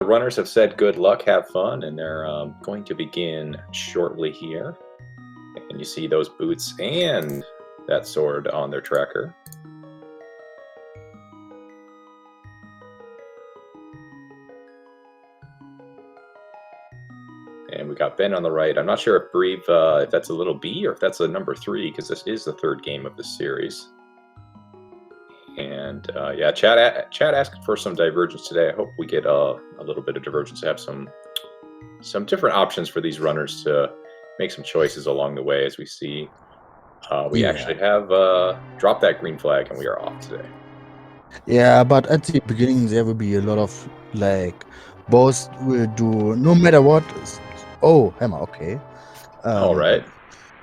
The runners have said good luck, have fun, and they're going to begin shortly here. And you see those boots and that sword on their tracker. And we got Ben on the right. I'm not sure if Breve, if that's a little B or if that's a number 3, because this is the third game of the series. And yeah, Chad asked for some divergence today. I hope we get a little bit of divergence to have some different options for these runners to make some choices along the way. As we see, we actually have dropped that green flag and we are off today. Yeah, but at the beginning there will be a lot of like both will do no matter what. Oh, hammer, okay. All right.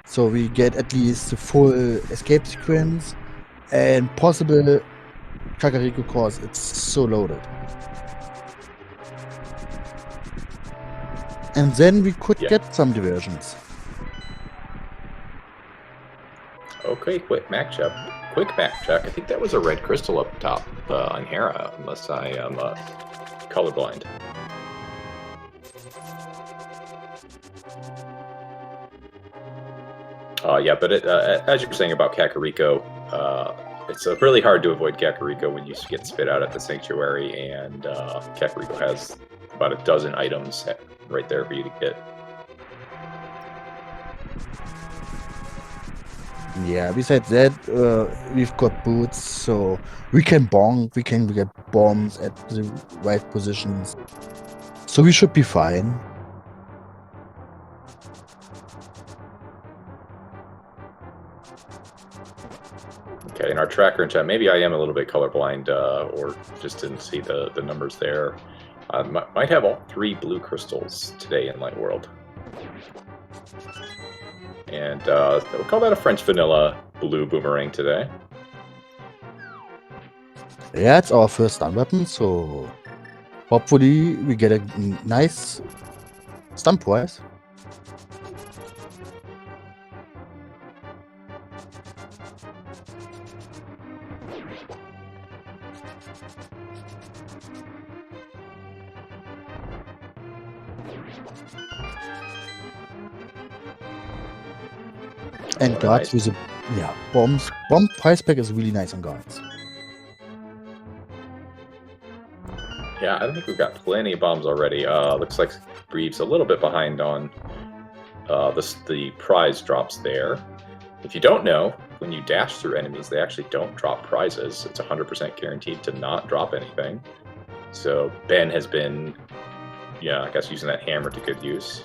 So we get at least the full escape sequence and possible Kakariko course. It's so loaded. And then we could get some diversions. Okay, quick Mac check. I think that was a red crystal up top on Hera, unless I am colorblind. Yeah, but as you were saying about Kakariko, it's really hard to avoid Kakariko when you get spit out at the Sanctuary, and Kakariko has about a dozen items right there for you to get. Yeah, besides that, we've got boots, so we can bonk, we can get bombs at the right positions. So we should be fine. Okay, in our tracker and chat, maybe I am a little bit colorblind or just didn't see the numbers there. Might have all 3 blue crystals today in Light World. And we'll call that a French vanilla blue boomerang today. Yeah, it's our first stun weapon, so hopefully we get a nice stun prize. And guards with a bomb price pack is really nice on guards. Yeah, I think we've got plenty of bombs already. Looks like Breve's a little bit behind on the prize drops there. If you don't know, when you dash through enemies, they actually don't drop prizes. It's 100% guaranteed to not drop anything. So Ben has been, I guess using that hammer to good use.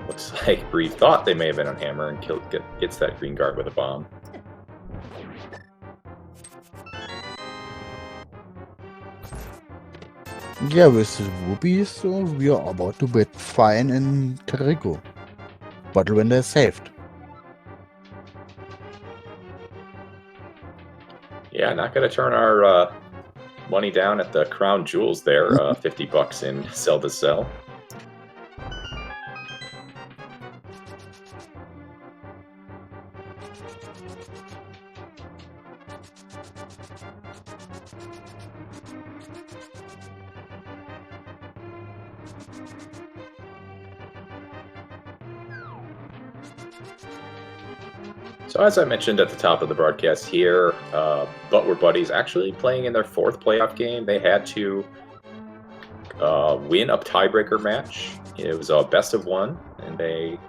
Looks like Breve thought they may have been on hammer and gets that green guard with a bomb. Yeah, with the rupees, so we are about to bet fine in Kakariko. Bottle window is saved. Yeah, not going to turn our money down at the crown jewels there. $50 in sell to sell. So as I mentioned at the top of the broadcast here, But We're Buddies actually playing in their 4th playoff game. They had to win a tiebreaker match. It was a best of 1, and they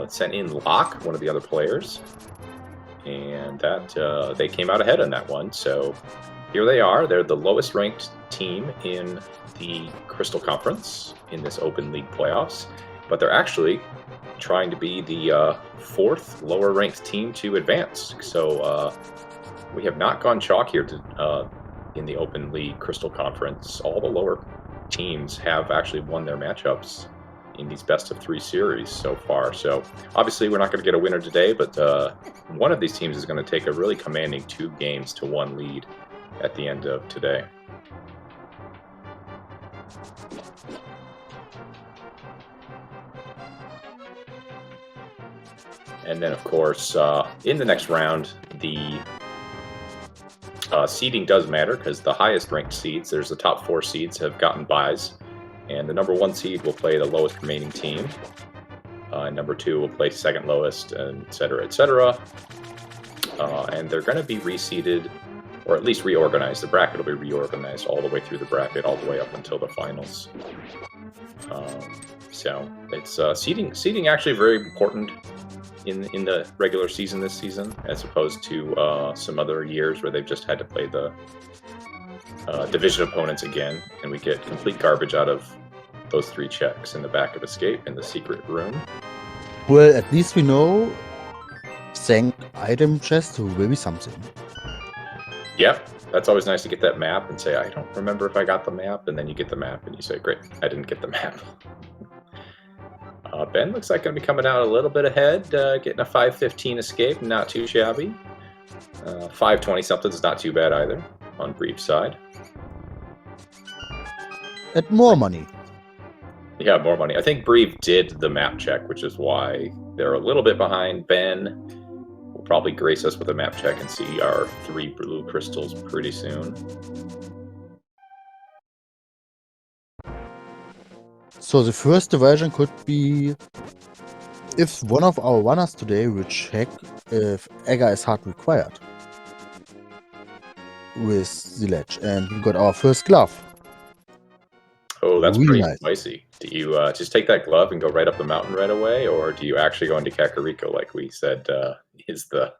sent in Locke, one of the other players, and that they came out ahead on that one. So here they are. They're the lowest ranked team in the Crystal Conference in this Open League playoffs, but they're actually trying to be the 4th lower ranked team to advance. So we have not gone chalk here in the Open League Crystal Conference. All the lower teams have actually won their matchups in these best of 3 series so far. So obviously we're not going to get a winner today, but one of these teams is going to take a really commanding 2-1 lead at the end of today. And then, of course, in the next round, the Seeding does matter because the highest ranked seeds, there's the top 4 seeds have gotten buys, and the number 1 seed will play the lowest remaining team. Number 2 will play second lowest, and et cetera, et cetera. And they're going to be reseeded, or at least reorganized. The bracket will be reorganized all the way through the bracket, all the way up until the finals. So it's seeding actually very important in the regular season this season, as opposed to some other years where they've just had to play the division opponents again, and we get complete garbage out of those 3 checks in the back of escape in the secret room. Well, at least we know Sank item chest will be something. Yep, that's always nice to get that map and say, I don't remember if I got the map, and then you get the map and you say, great, I didn't get the map. Ben looks like going to be coming out a little bit ahead, getting a 5:15 escape, not too shabby. 5:20 something is not too bad either on Breeve's side. At more money. Yeah, more money. I think Breeve did the map check, which is why they're a little bit behind. Ben will probably grace us with a map check and see our 3 blue crystals pretty soon. So the first diversion could be if one of our runners today will check if Egger is hard required with the ledge, and we got our first glove. Oh, that's Really pretty nice. spicy. Do you just take that glove and go right up the mountain right away, or do you actually go into Kakariko like we said is the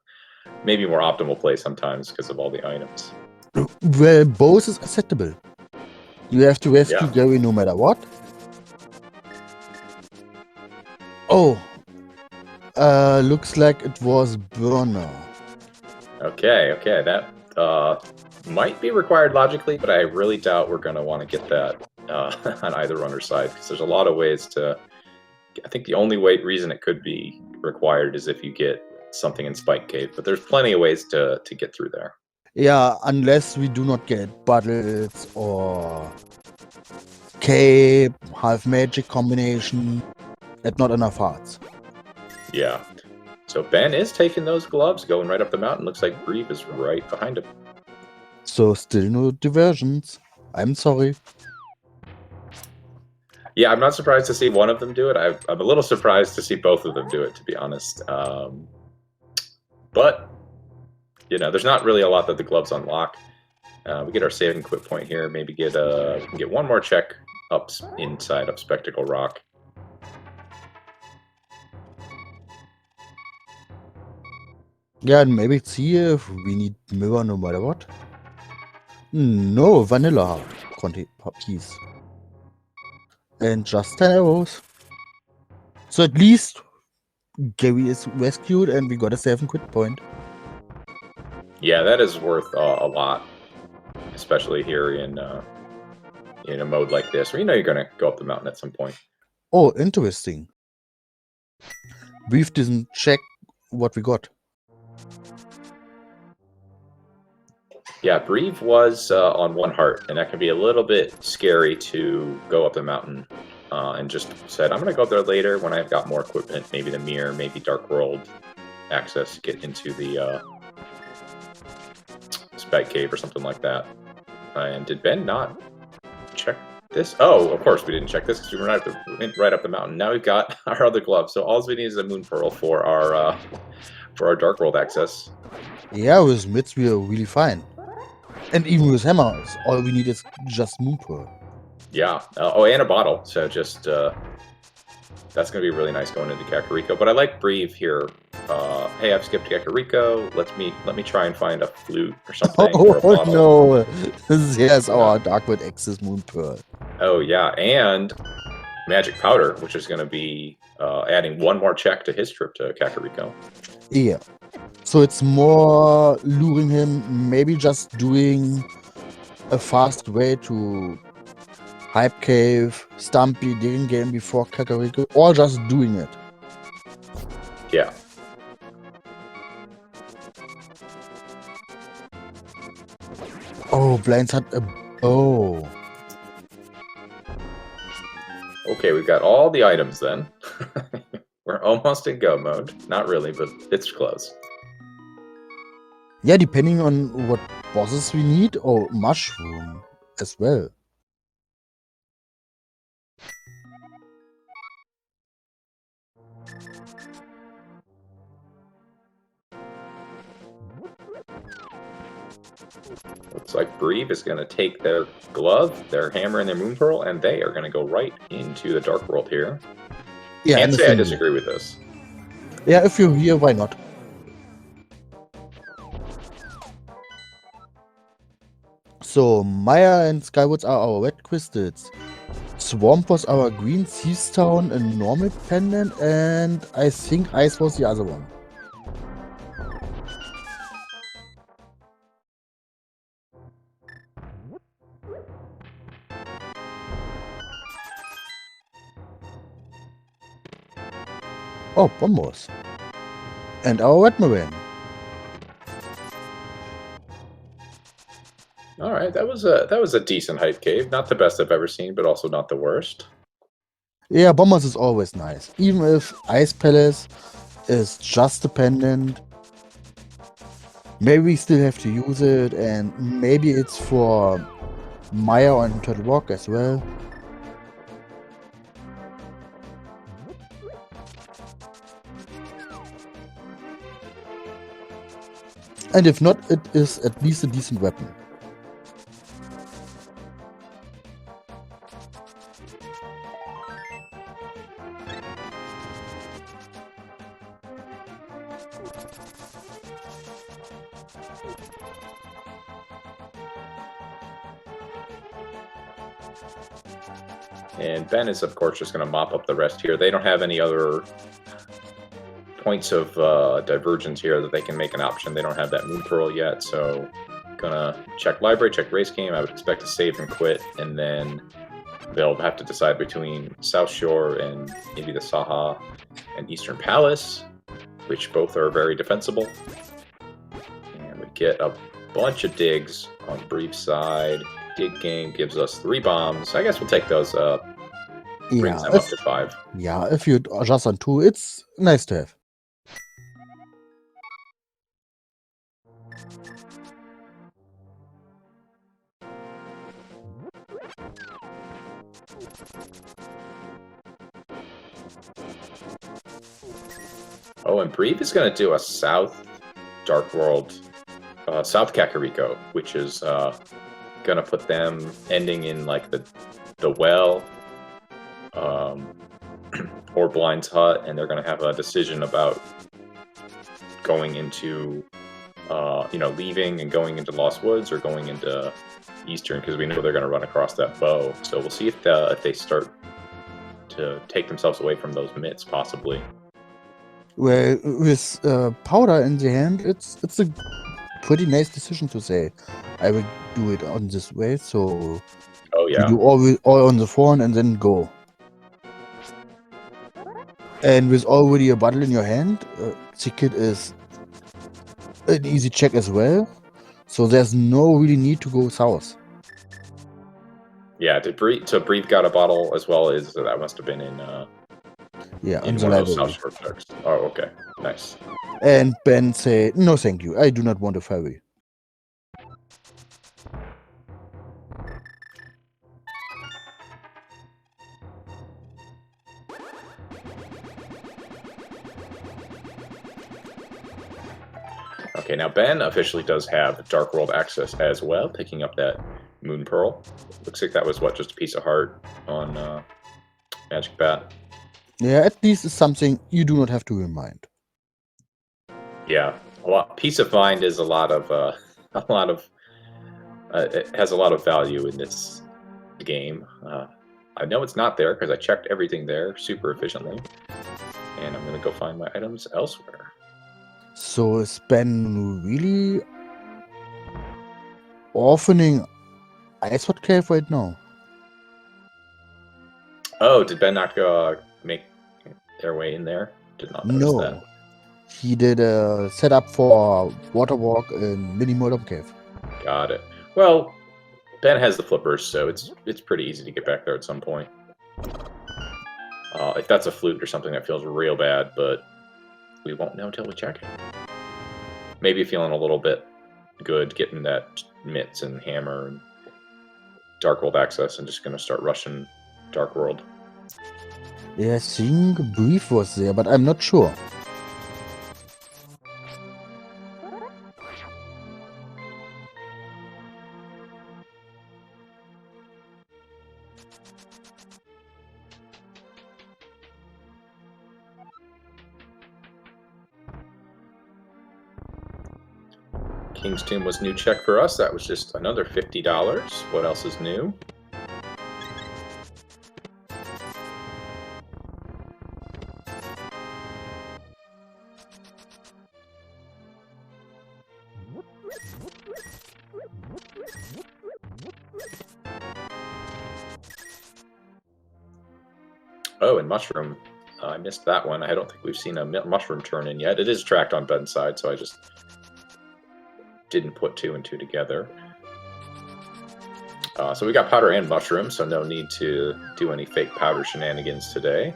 maybe more optimal play sometimes because of all the items? Well, both is acceptable. You have to rescue Yeah. Gary no matter what. Oh, looks like it was Burner. Okay, that might be required logically, but I really doubt we're going to want to get that on either runner's side, because there's a lot of ways to... I think the only reason it could be required is if you get something in Spike Cave, but there's plenty of ways to get through there. Yeah, unless we do not get Buttles or Cape, half magic combination, and not enough hearts. Yeah. So Ben is taking those gloves, going right up the mountain. Looks like Breeve is right behind him. So still no diversions. I'm sorry. Yeah, I'm not surprised to see one of them do it. I'm a little surprised to see both of them do it, to be honest. But, you know, there's not really a lot that the gloves unlock. We get our save and quit point here. Maybe we can get one more check up inside of Spectacle Rock. Yeah, and maybe see if we need mirror no matter what. No, vanilla heart piece. And just 10 arrows. So at least Gary is rescued and we got a 7 quit point. Yeah, that is worth a lot, especially here in a mode like this, where you know you're going to go up the mountain at some point. Oh, interesting. Brief doesn't check what we got. Yeah, Breeve was on 1 heart, and that can be a little bit scary to go up the mountain and just said, I'm going to go up there later when I've got more equipment, maybe the mirror, maybe Dark World access to get into the Spike Cave or something like that. And did Ben not check this? Oh, of course we didn't check this because we went right up the mountain. Now we've got our other glove, so all we need is a Moon Pearl for our Dark World access. Yeah, with Mitz we are really fine. And even with hammers, all we need is just Moon Pearl. Yeah. Oh, and a bottle. So just that's going to be really nice going into Kakariko. But I like Breeve here. Hey, I've skipped Kakariko. Let me try and find a flute or something. Or a bottle. No! There's our Dark World Access Moon Pearl. Oh yeah, and Magic Powder, which is going to be adding 1 more check to his trip to Kakariko. Yeah. So it's more luring him, maybe just doing a fast way to Hype Cave, Stumpy, Digging Game before Kakariko, or just doing it. Yeah. Oh, Blinds had a bow. Okay, we've got all the items then. We're almost in go mode. Not really, but it's close. Yeah, depending on what bosses we need? Oh, mushroom as well. Looks like Breve is going to take their glove, their hammer, and their moon pearl, and they are going to go right into the dark world here. Yeah, Can't say I anything. disagree with this. Yeah, if you're here, why not? So, Maya and Skywoods are our red crystals. Swamp was our green, Thieves Town a normal pendant, and I think Ice was the other one. Oh, Bombos. And our red marine. All right, that was a decent hype cave. Not the best I've ever seen, but also not the worst. Yeah, Bombos is always nice. Even if Ice Palace is just a pendant, maybe we still have to use it, and maybe it's for Maya and Turtle Rock as well. And if not, it is at least a decent weapon. And Ben is, of course, just going to mop up the rest here. They don't have any other points of divergence here that they can make an option. They don't have that moon pearl yet, so gonna check library, check race game. I would expect to save and quit, and then they'll have to decide between South Shore and maybe the Saha and Eastern Palace, which both are very defensible. And we get a bunch of digs on Brief's side. Dig game gives us 3 bombs. I guess we'll take those up. Brings them up to 5. Yeah, if you just on 2, it's nice to have. Oh, and Brief is going to do a South Dark World, South Kakariko, which is going to put them ending in like the well or Blind's Hut, and they're going to have a decision about going into, leaving and going into Lost Woods or going into Eastern, because we know they're going to run across that bow. So we'll see if they start to take themselves away from those mitts, possibly. Well, with powder in the hand, it's a pretty nice decision to say, I will do it on this way, so Oh yeah, you do all on the phone and then go. And with already a bottle in your hand, Ticket is an easy check as well, so there's no really need to go south. yeah. So Brief got a bottle as well as that must have been in On the one of those library. South Shore checks. Oh, okay, nice. And Ben said, no thank you, I do not want a ferry. Okay, now Ben officially does have Dark World access as well, picking up that Moon Pearl. Looks like that was, just a piece of heart on Magic Bat? Yeah, at least it's something you do not have to remind. Yeah, peace of mind is a lot of, it has a lot of value in this game. I know it's not there because I checked everything there super efficiently. And I'm going to go find my items elsewhere. So is Ben really opening Icewat Cave right now? Oh, did Ben not make their way in there? Did not notice that. He did a setup for Water Walk in Mini Modem Cave. Got it. Well, Ben has the flippers, so it's pretty easy to get back there at some point. If that's a flute or something, that feels real bad, but we won't know until we check it. Maybe feeling a little bit good getting that mitts and hammer and Dark World access, and just going to start rushing Dark World. Yeah, I think Brief was there, but I'm not sure. King's Tomb was new check for us. That was just another $50. What else is new? Oh, and Mushroom. I missed that one. I don't think we've seen a Mushroom turn in yet. It is tracked on Ben's side, so I just didn't put 2 and 2 together. So we got Powder and Mushroom, so no need to do any fake powder shenanigans today.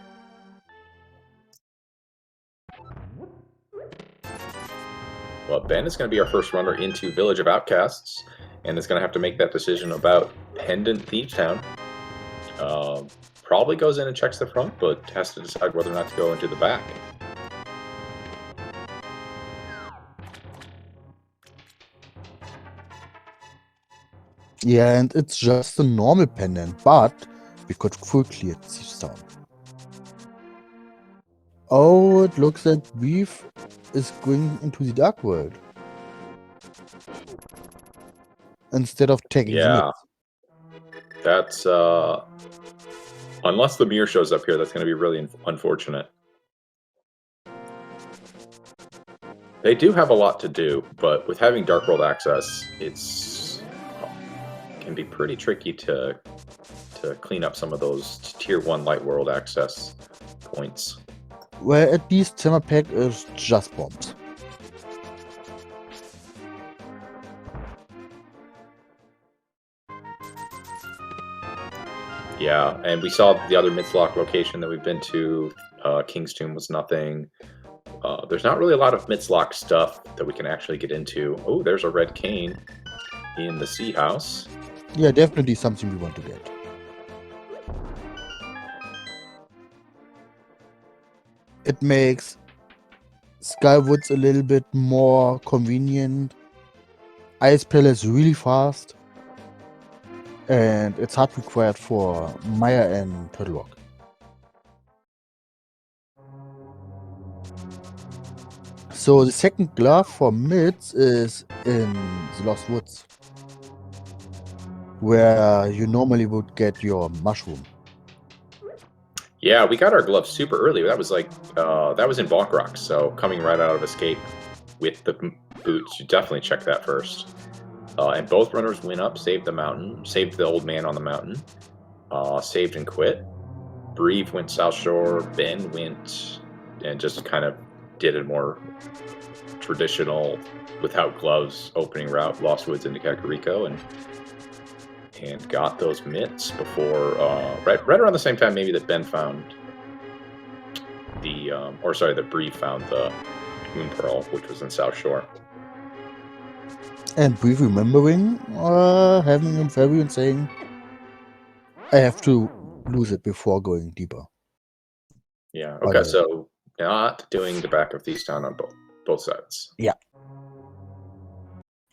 Well, Ben is going to be our first runner into Village of Outcasts, and is going to have to make that decision about Pendant Thief Town. Probably goes in and checks the front, but has to decide whether or not to go into the back. Yeah, and it's just a normal pendant, but we could full clear Thief's Town. Oh, it looks like Brief is going into the Dark World instead of taking the Yeah, mitts. that's unless the mirror shows up here, that's going to be really unfortunate. They do have a lot to do, but with having Dark World access, can be pretty tricky to clean up some of those Tier 1 Light World access points. Well, at least Timber Pack is just bombs. Yeah, and we saw the other Midslock location that we've been to. King's Tomb was nothing. There's not really a lot of Midslock stuff that we can actually get into. Oh, there's a red cane in the Sea House. Yeah, definitely something we want to get. It makes Skywoods a little bit more convenient. Ice Palace really fast. And it's hard required for Maya and Turtle Rock. So the second glove for mids is in the Lost Woods, where you normally would get your mushroom. Yeah, we got our gloves super early. That was like that was in Bonk Rock, so coming right out of Escape with the boots, you definitely check that first. And both runners went up, saved the mountain, saved the old man on the mountain, saved and quit. Breve went South Shore, Ben went and just kind of did a more traditional, without gloves, opening route, Lost Woods into Kakariko, and got those mitts before, right around the same time maybe that Ben found the, that Breve found the Moon Pearl, which was in South Shore. And Breve remembering having a fairy and saying, I have to lose it before going deeper. Yeah, okay, so not doing the back of Thief's Town on both sides. Yeah.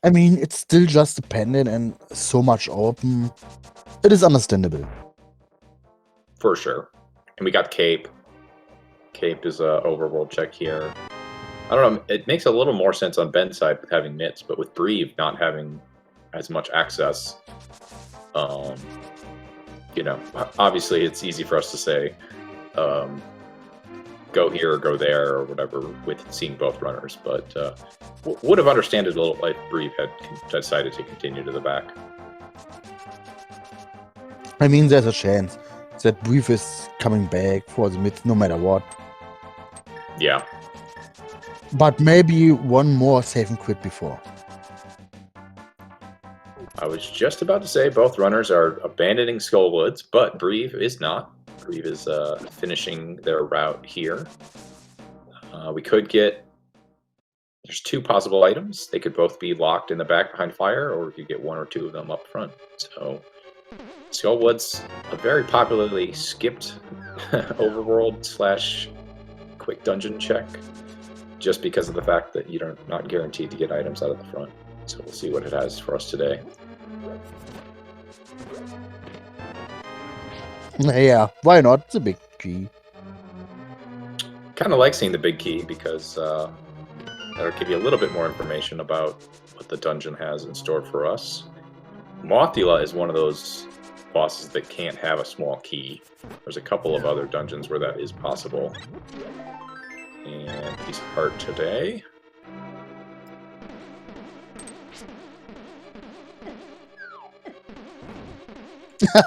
I mean, it's still just a pendant and so much open. It is understandable. For sure. And we got Cape. Cape is a overworld check here. I don't know, it makes a little more sense on Ben's side with having mitts, but with Breve not having as much access, you know, obviously it's easy for us to say, go here or go there or whatever with seeing both runners, but would have understood it a little if Breve had decided to continue to the back. I mean, there's a chance that Breve is coming back for the mids no matter what. Yeah. But maybe one more save and quit before. I was just about to say both runners are abandoning Skullwoods, but Breve is not. Breve is finishing their route here. We could get There's 2 possible items. They could both be locked in the back behind fire, or you get 1 or 2 of them up front. So, Skullwood's a very popularly skipped overworld / quick dungeon check, just because of the fact that you're not guaranteed to get items out of the front. So we'll see what it has for us today. Yeah, why not? It's a big key. Kind of like seeing the big key because that'll give you a little bit more information about what the dungeon has in store for us. Mothula is one of those bosses that can't have a small key. There's a couple of other dungeons where that is possible. And piece of heart today.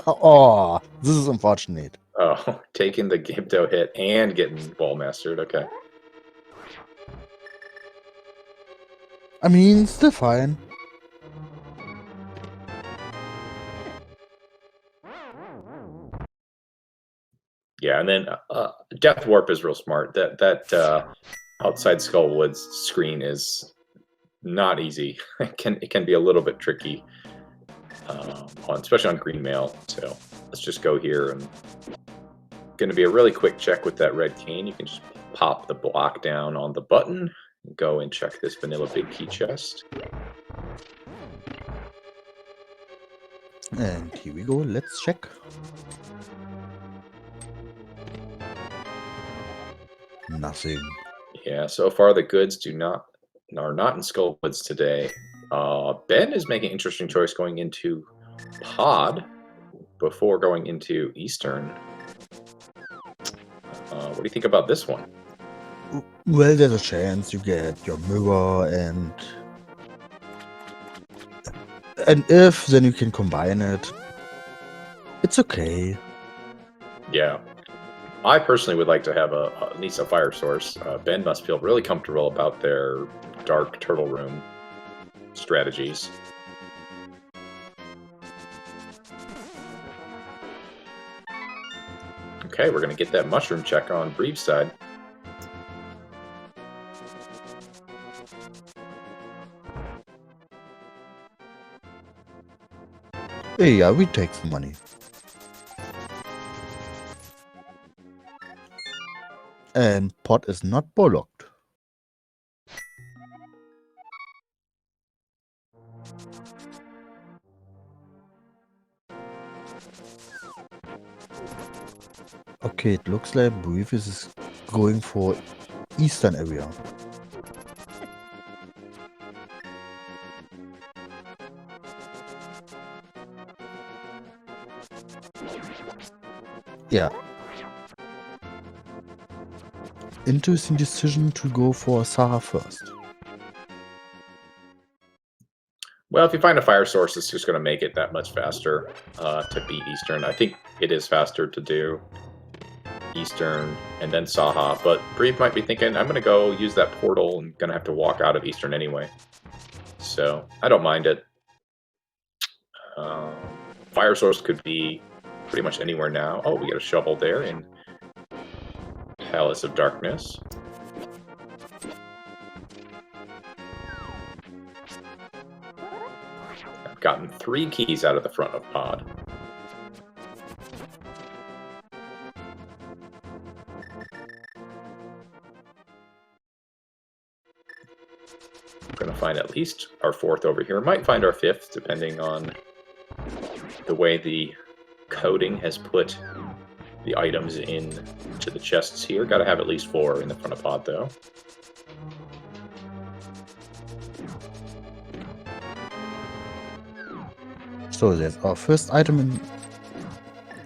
Oh, this is unfortunate. Oh, taking the Gibdo hit and getting Ball Mastered. Okay. I mean, still fine. Yeah, and then Death Warp is real smart. That outside Skullwood's screen is not easy. It can be a little bit tricky, especially on green mail. So let's just go here, and going to be a really quick check with that red cane. You can just pop the block down on the button and go and check this vanilla big key chest. And here we go. Let's check. Nothing. Yeah, so far the goods are not in Skullwoods today. Ben is making an interesting choice going into Pod before going into Eastern. What do you think about this one? Well, there's a chance you get your mirror and if, then you can combine it. It's okay. Yeah. I personally would like to have at least a fire source. Ben must feel really comfortable about their dark turtle room strategies. Okay, we're going to get that mushroom check on Breeve's side. Hey, yeah, we take the money. And pot is not bollocked. Okay, it looks like Breeve is going for eastern area. Yeah. Interesting decision to go for Saha first. Well, if you find a fire source, it's just going to make it that much faster to beat Eastern. I think it is faster to do Eastern and then Saha, but Breeve might be thinking, I'm going to go use that portal and going to have to walk out of Eastern anyway. So I don't mind it. Fire source could be pretty much anywhere now. Oh, we got a shovel there in Palace of Darkness. I've gotten 3 keys out of the front of Pod. We're going to find at least our 4th over here. Might find our 5th, depending on the way the coding has put the items into the chests here. Got to have at least 4 in the front of Pod, though. So there's our first item in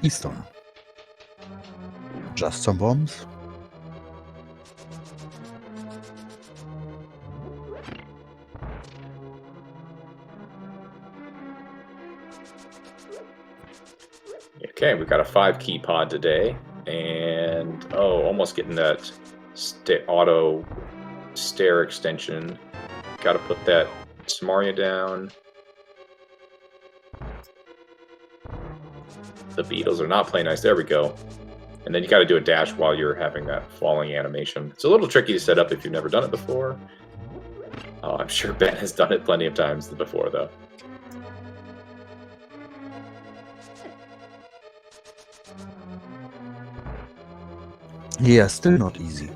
Eastern. Just some bombs. Okay, we've got a 5-key pod today, and almost getting that auto stair extension. Got to put that Samaria down. The beetles are not playing nice. There we go. And then you got to do a dash while you're having that falling animation. It's a little tricky to set up if you've never done it before. Oh, I'm sure Ben has done it plenty of times before, though. Yeah, still not easy.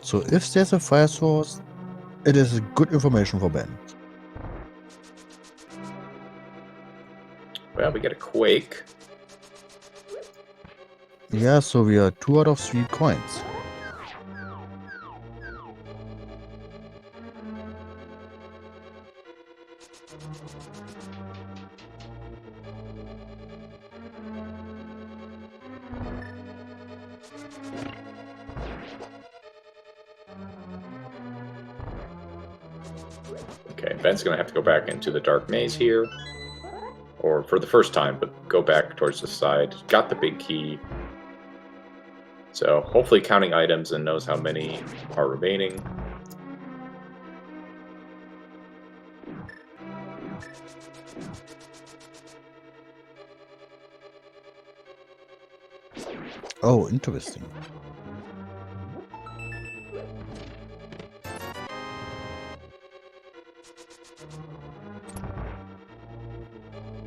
So if there's a fire source, it is good information for Ben. Well, we get a quake. Yeah, so we are 2 out of 3 coins. Okay, Ben's going to have to go back into the dark maze here. Or for the first time, but go back towards the side. Got the big key. So hopefully counting items and knows how many are remaining. Oh, interesting.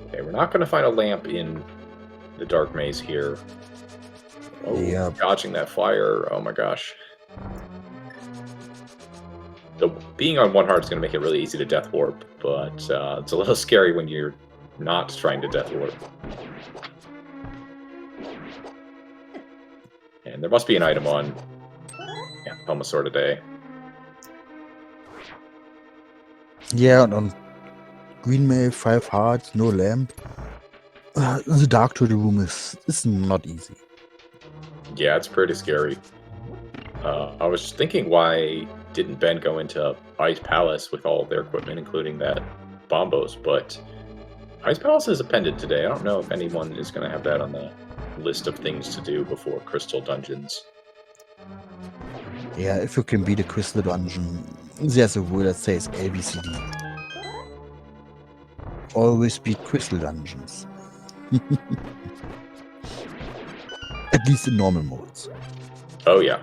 Okay, we're not going to find a lamp in the dark maze here. Oh, Yeah. dodging that fire. Oh my gosh. So being on one heart is going to make it really easy to death warp, but it's a little scary when you're not trying to death warp. And there must be an item on Helmosaur today. Yeah, and on Green Mail, 5 hearts, no lamp. The dark to the room is not easy. Yeah, it's pretty scary. I was thinking, why didn't Ben go into Ice Palace with all their equipment, including that Bombos? But Ice Palace is appended today. I don't know if anyone is going to have that on the list of things to do before Crystal Dungeons. Yeah, if you can beat a Crystal Dungeon, there's a word that says ABCD. Always beat Crystal Dungeons. At least in normal modes. Oh, yeah.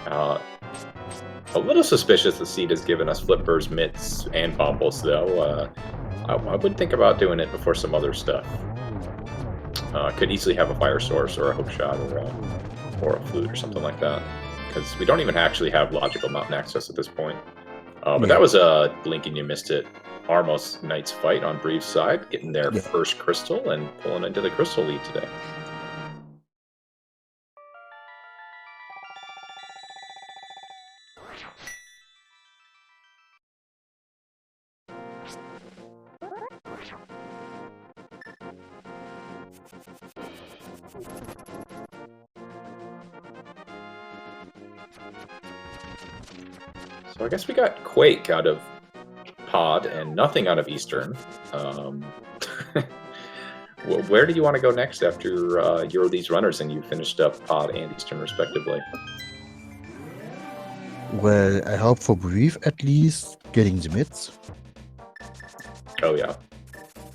A little suspicious that Seed has given us Flippers, Mitts, and Bombos, though. I would think about doing it before some other stuff. Could easily have a fire source or a hook shot or a flute or something like that. Because we don't even actually have logical mountain access at this point. But that was a blink and you missed it. Armos Knight's fight on Breeve's side, getting their first crystal and pulling into the crystal lead today. So I guess we got Quake out of Pod and nothing out of Eastern. Where do you want to go next after you're these runners and you finished up Pod and Eastern respectively? Well, I hope for Breeve at least getting the mids. Oh yeah.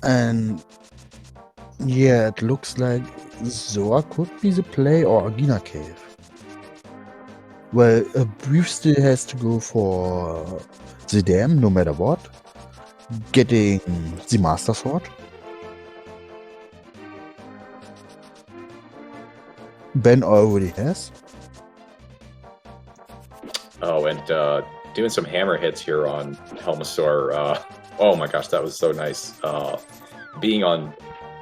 And yeah, it looks like Zoa could be the play or Agina Cave. Well, Breeve still has to go for the dam no matter what. Getting the Master Sword. Ben already has. Oh, and doing some hammer hits here on Helmosaur. Oh my gosh, that was so nice. Being on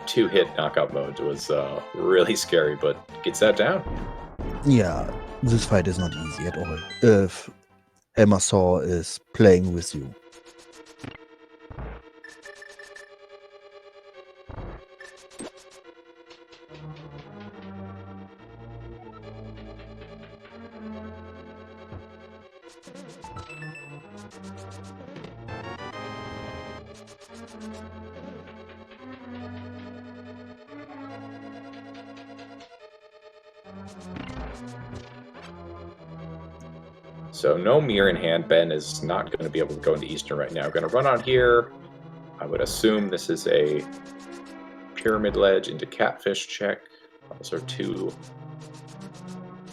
2-hit knockout mode was really scary, but gets that down. Yeah, this fight is not easy at all if Helmosaur is playing with you. So no mirror in hand. Ben is not going to be able to go into Eastern right now. Going to run out here, I would assume this is a pyramid ledge into catfish check. Those are two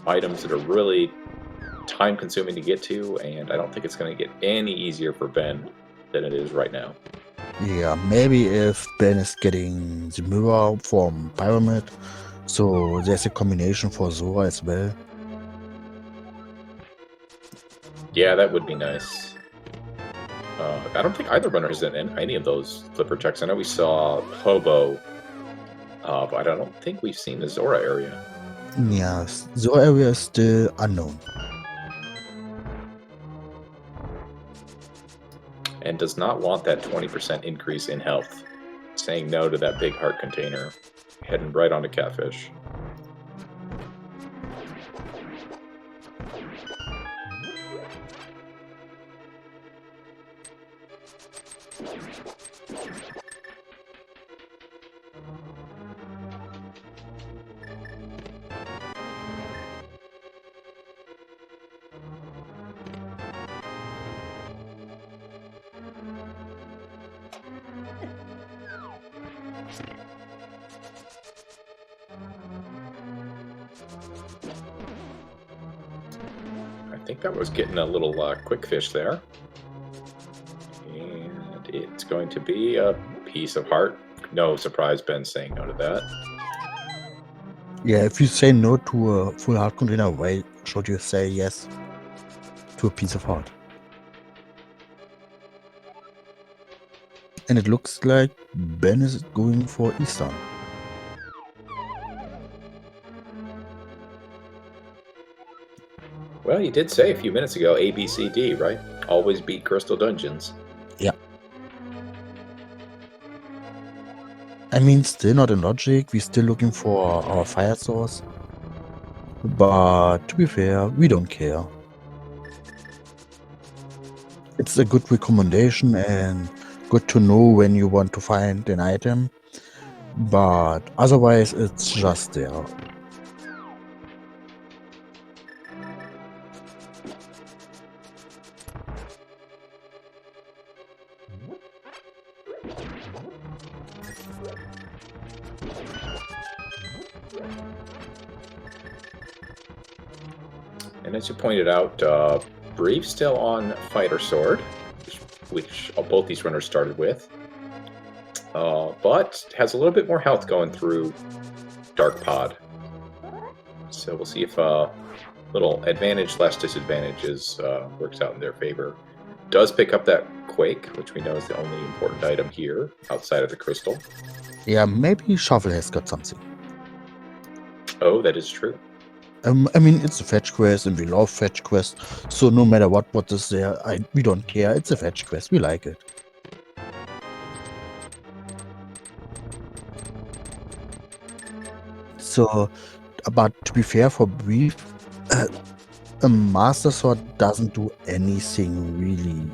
items that are really time consuming to get to, and I don't think it's going to get any easier for Ben than it is right now. Yeah, maybe if Ben is getting the mirror from pyramid, so there's a combination for Zora as well. Yeah, that would be nice. I don't think either runner has done any of those flipper checks. I know we saw Hobo, but I don't think we've seen the Zora area. Yes, Zora area is still unknown. And does not want that 20% increase in health. Saying no to that big heart container. Heading right onto catfish. I think that was getting a little quick fish there. And it's going to be a piece of heart. No surprise Ben saying no to that. Yeah, if you say no to a full heart container, why should you say yes to a piece of heart? And it looks like Ben is going for Eastern. Well, you did say a few minutes ago A, B, C, D, right? Always beat Crystal Dungeons. Yeah. I mean, still not in logic. We're still looking for our fire source. But to be fair, we don't care. It's a good recommendation and good to know when you want to find an item. But otherwise, it's just there. And as you pointed out, Brief still on Fighter Sword, which both these runners started with, but has a little bit more health going through Dark Pod. So we'll see if little advantage / disadvantages works out in their favor. Does pick up that Quake, which we know is the only important item here outside of the crystal. Yeah, maybe Shovel has got something. Oh, that is true. I mean, it's a fetch quest, and we love fetch quests. So no matter what is there, we don't care. It's a fetch quest. We like it. So, but to be fair for Brief, a Master Sword doesn't do anything really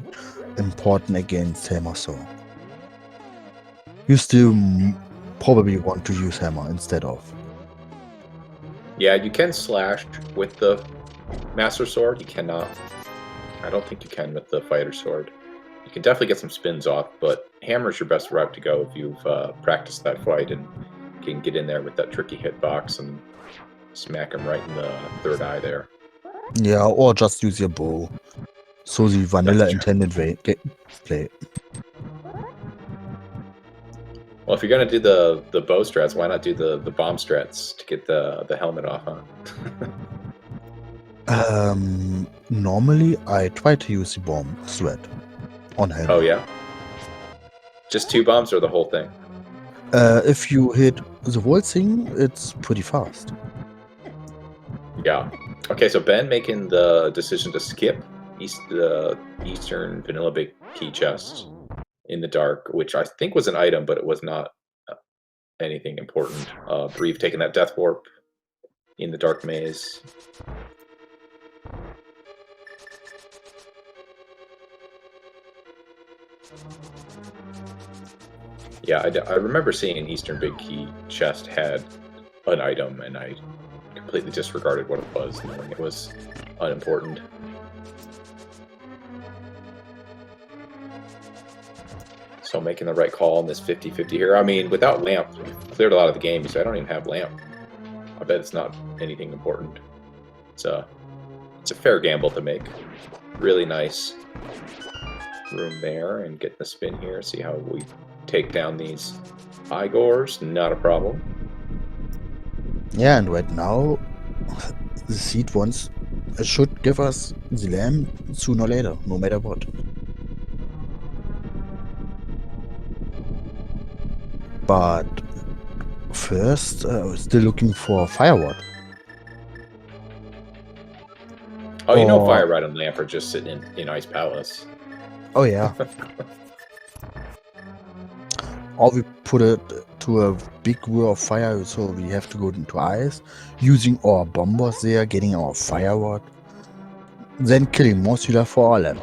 important against Hammer Saw. You still probably want to use Hammer instead of. Yeah, you can slash with the Master Sword. You cannot. I don't think you can with the Fighter Sword. You can definitely get some spins off, but Hammer's your best route to go if you've practiced that fight and can get in there with that tricky hitbox and smack him right in the third eye there. Yeah, or just use your bow. So the vanilla intended play. Well, if you're gonna do the bow strats, why not do the bomb strats to get the helmet off, huh? Normally I try to use the bomb threat on helmet. Oh yeah? Just 2 bombs or the whole thing? If you hit the whole thing, it's pretty fast. Yeah. Okay, so Ben making the decision to skip the Eastern Vanilla Big Key Chest in the dark, which I think was an item, but it was not anything important. Brief taking that Death Warp in the Dark Maze. Yeah, I remember seeing an Eastern Big Key Chest had an item, and I completely disregarded what it was, knowing it was unimportant. So making the right call in this 50-50 here. I mean, without lamp, we've cleared a lot of the game, so I don't even have lamp. I bet it's not anything important. It's a fair gamble to make. Really nice room there, and get the spin here. See how we take down these Igors. Not a problem. Yeah, and right now, the seed should give us the lamb sooner or later, no matter what. But first, still looking for firewood. Oh, you know, Or- Fire Ride and Lamp are just sitting in Ice Palace. Oh yeah. Or we put it to a big wall of fire, so we have to go into ice, using our bombers there, getting our firewood, then killing Morsula for our lamp.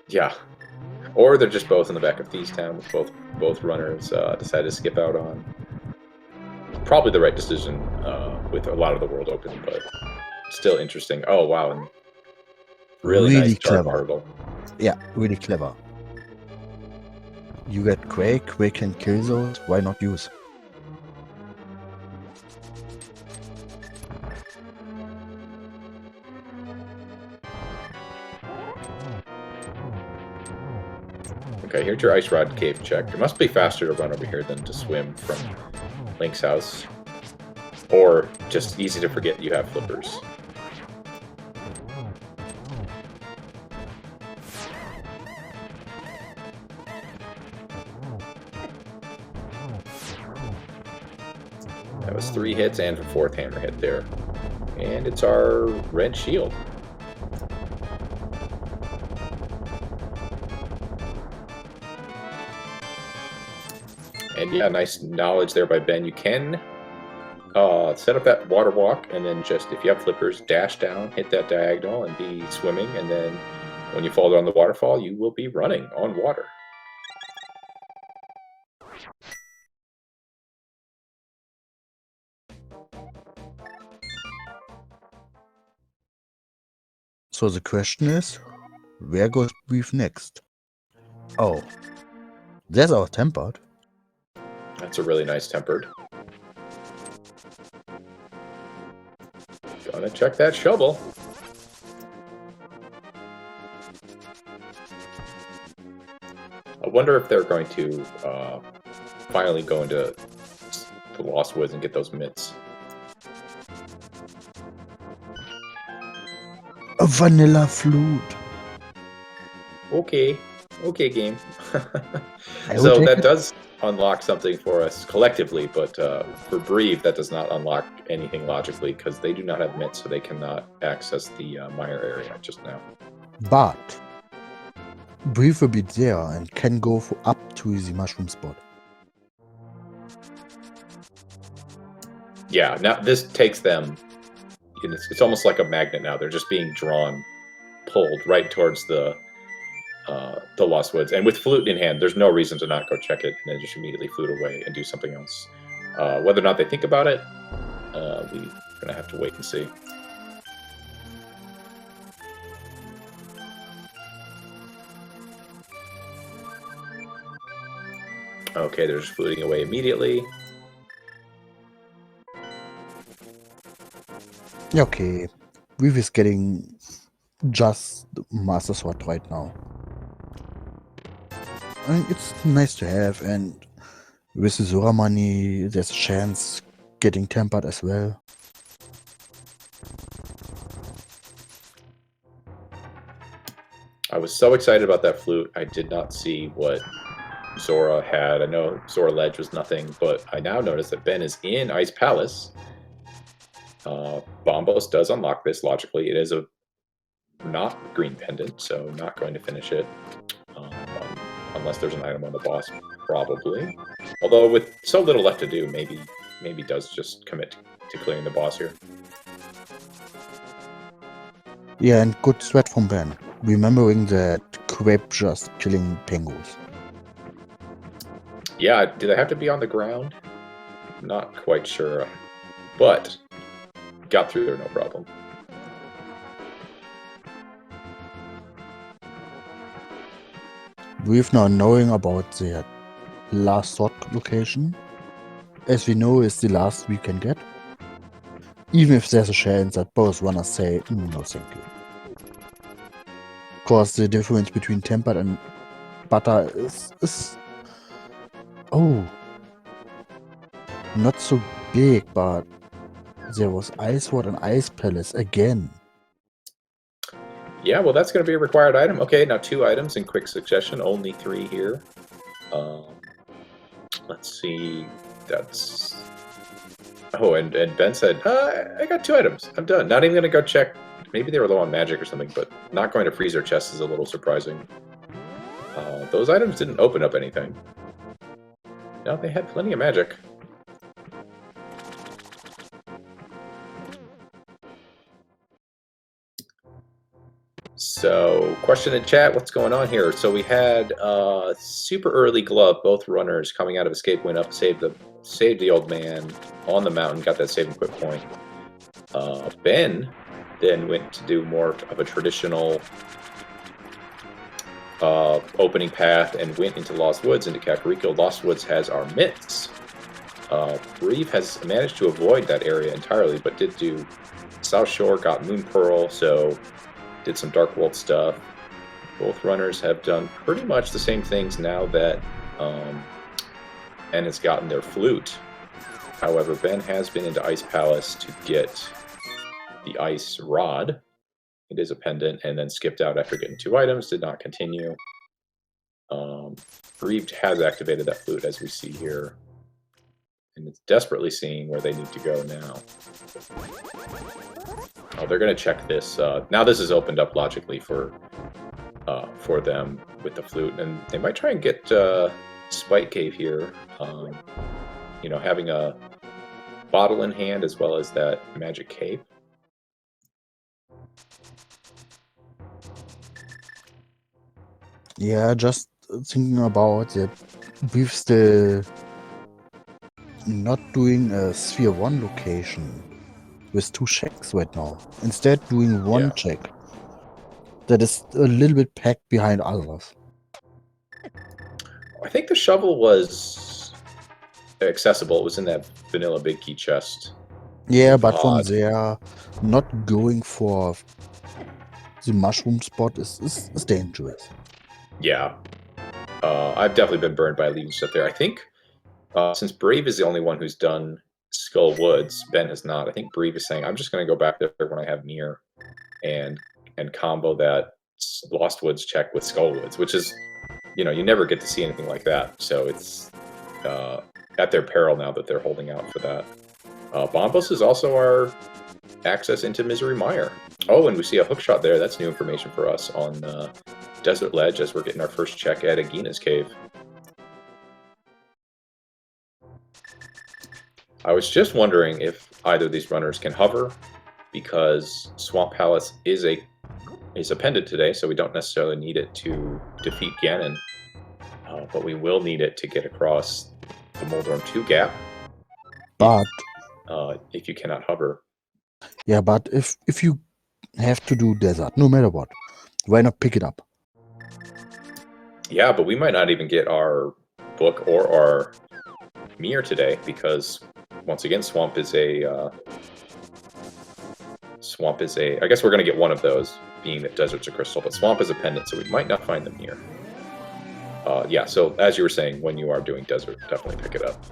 Yeah. Or they're just both in the back of Thieves Town, with both runners decide to skip out on. Probably the right decision with a lot of the world open, but still interesting. Oh, wow. And really nice dark clever. hurdle. Yeah, really clever. You get Quake can kill those, why not use? Okay, here's your Ice Rod cave check. It must be faster to run over here than to swim from Link's house. Or just easy to forget you have flippers. That was 3 hits and a 4th hammer hit there. And it's our red shield. And yeah, nice knowledge there by Ben. You can set up that water walk, and then just, if you have flippers, dash down, hit that diagonal, and be swimming. And then when you fall down the waterfall, you will be running on water. So the question is, where goes Brief next? Oh, there's our tempered. That's a really nice tempered. Gonna check that shovel. I wonder if they're going to finally go into the Lost Woods and get those mitts. A vanilla flute. Okay. Okay, game. I will So take that it. does unlock something for us collectively, but for Breve, that does not unlock anything logically, because they do not have mitts, so they cannot access the mire area just now. But Brief will be there and can go up to the mushroom spot. Yeah, now this takes them. It's almost like a magnet now. They're just being drawn, pulled right towards the Lost Woods. And with flute in hand, there's no reason to not go check it and then just immediately flute away and do something else. Whether or not they think about it, we're going to have to wait and see. Okay, they're just fluting away immediately. Okay, Brief is getting just Master Sword right now. I mean, it's nice to have, and with the Zora money, there's a chance getting tempered as well. I was so excited about that flute. I did not see what Zora had. I know Zora Ledge was nothing, but I now notice that Ben is in Ice Palace. Bombos does unlock this logically. It is a not green pendant, so not going to finish it. Unless there's an item on the boss, probably. Although with so little left to do, maybe does just commit to clearing the boss here. Yeah, and good threat from Ben, remembering that Quape just killing penguins. Yeah, do they have to be on the ground? Not quite sure, but got through there no problem. With now knowing about the last thought location, as we know is the last we can get, even if there's a chance that both runners say, no thank you. Because the difference between tempered and butter is not so big, but there was Ice Ward and Ice Palace again. Yeah, well, that's going to be a required item. Okay, now 2 items in quick succession, only 3 here. Let's see, that's... Oh, and Ben said, I got 2 items. I'm done. Not even going to go check. Maybe they were low on magic or something, but not going to freezer chests is a little surprising. Those items didn't open up anything. No, they had plenty of magic. So, question in chat, what's going on here? So we had super early glove, both runners coming out of escape went up, saved the old man on the mountain, got that save and quit point. Ben then went to do more of a traditional opening path and went into Lost Woods, into Kakariko. Lost Woods has our mitts. Breve has managed to avoid that area entirely, but did do South Shore, got Moon Pearl, so did some Dark World stuff. Both runners have done pretty much the same things now that Ben has gotten their flute. However, Ben has been into Ice Palace to get the Ice Rod. It is a pendant, and then skipped out after getting 2 items, did not continue. Breve has activated that flute, as we see here, and it's desperately seeing where they need to go now. Oh, they're going to check this. Now this is opened up logically for them with the flute, and they might try and get Spike Cave here. You know, having a bottle in hand as well as that magic cape. Yeah, just thinking about that with the not doing a Sphere 1 location with 2 checks right now. Instead doing 1 check. That is a little bit packed behind others. I think the shovel was accessible. It was in that vanilla big key chest. Yeah, but from there, not going for the mushroom spot is dangerous. Yeah. I've definitely been burned by leaving stuff there. I think since Brave is the only one who's done Skull Woods, Ben has not. I think Brave is saying, I'm just going to go back there when I have Near and combo that Lost Woods check with Skull Woods, which is, you know, you never get to see anything like that. So it's at their peril now that they're holding out for that. Bombos is also our access into Misery Mire. Oh, and we see a hook shot there. That's new information for us on Desert Ledge as we're getting our first check at Agina's Cave. I was just wondering if either of these runners can hover, because Swamp Palace is a pendant today, so we don't necessarily need it to defeat Ganon, but we will need it to get across the Moldorm 2 gap. But if you cannot hover. Yeah, but if you have to do desert, no matter what, why not pick it up? Yeah, but we might not even get our book or our mirror today, because once again, Swamp is a. I guess we're going to get one of those, being that Desert's a crystal, but Swamp is a pendant, so we might not find them here. Yeah, so as you were saying, when you are doing Desert, definitely pick it up.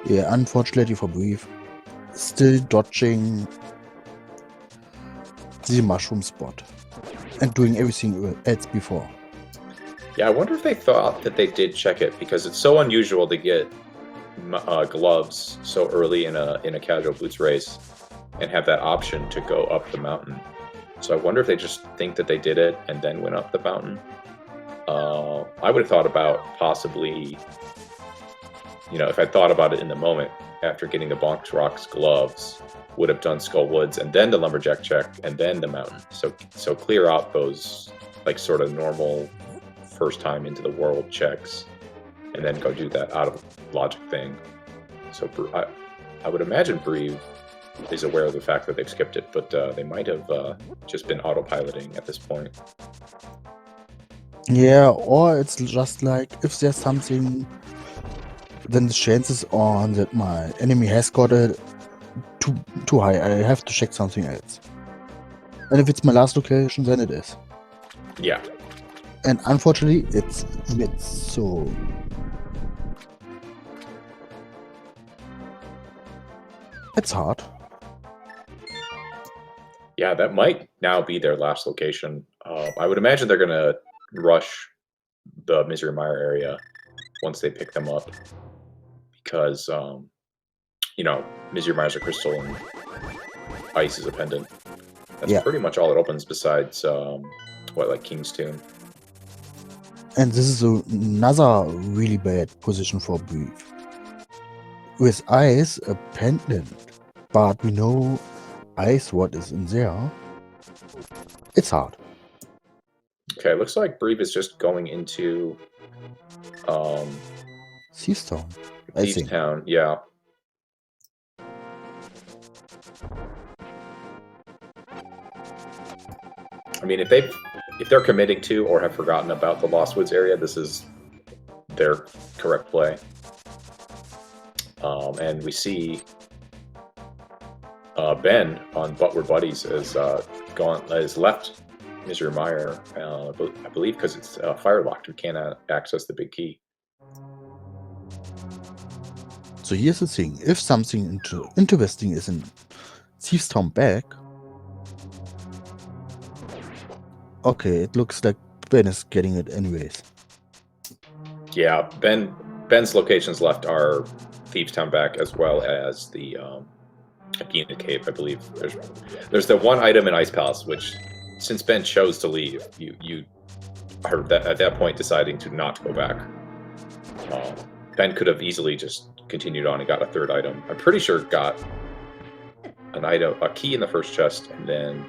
Yeah, unfortunately for Brief, still dodging the mushroom spot and doing everything else before. Yeah, I wonder if they thought that they did check it, because it's so unusual to get gloves so early in a casual boots race and have that option to go up the mountain. So I wonder if they just think that they did it and then went up the mountain. I would have thought about possibly, you know, if I thought about it in the moment after getting the Bonks Rocks gloves, would have done Skull Woods and then the Lumberjack check and then the mountain. So clear out those like sort of normal first time into the world checks and then go do that out of logic thing. So I would imagine Breve is aware of the fact that they've skipped it, but they might have just been autopiloting at this point. Yeah, or it's just like if there's something, then the chances on that my enemy has got it too high. I have to check something else. And if it's my last location, then it is. Yeah. And unfortunately, it's mid, so it's hard. Yeah, that might now be their last location. I would imagine they're gonna rush the Misery Mire area once they pick them up, because you know, Misery Mire's a crystal and ice is a pendant. That's Yeah. pretty much all it opens besides what, like King's Tomb. And this is another really bad position for Breathe. With ice, a pendant, but we know ice what is in there. It's hard. Okay, looks like Breve is just going into Thieves Town, I Thieves think. Town, yeah. I mean, if they're committing to or have forgotten about the Lost Woods area, this is their correct play. And we see Ben on But We're Buddies has left Misery Mire, I believe, because it's fire locked. We can't access the big key. So here's the thing: if something interesting is in Thieves Town back, okay, it looks like Ben is getting it anyways. Yeah, Ben's locations left are Thieves Town back, as well as the Aegina Cave, I believe. There's the one item in Ice Palace, which, since Ben chose to leave, you are at that point deciding to not go back. Ben could have easily just continued on and got a third item. I'm pretty sure got an item, a key in the first chest, and then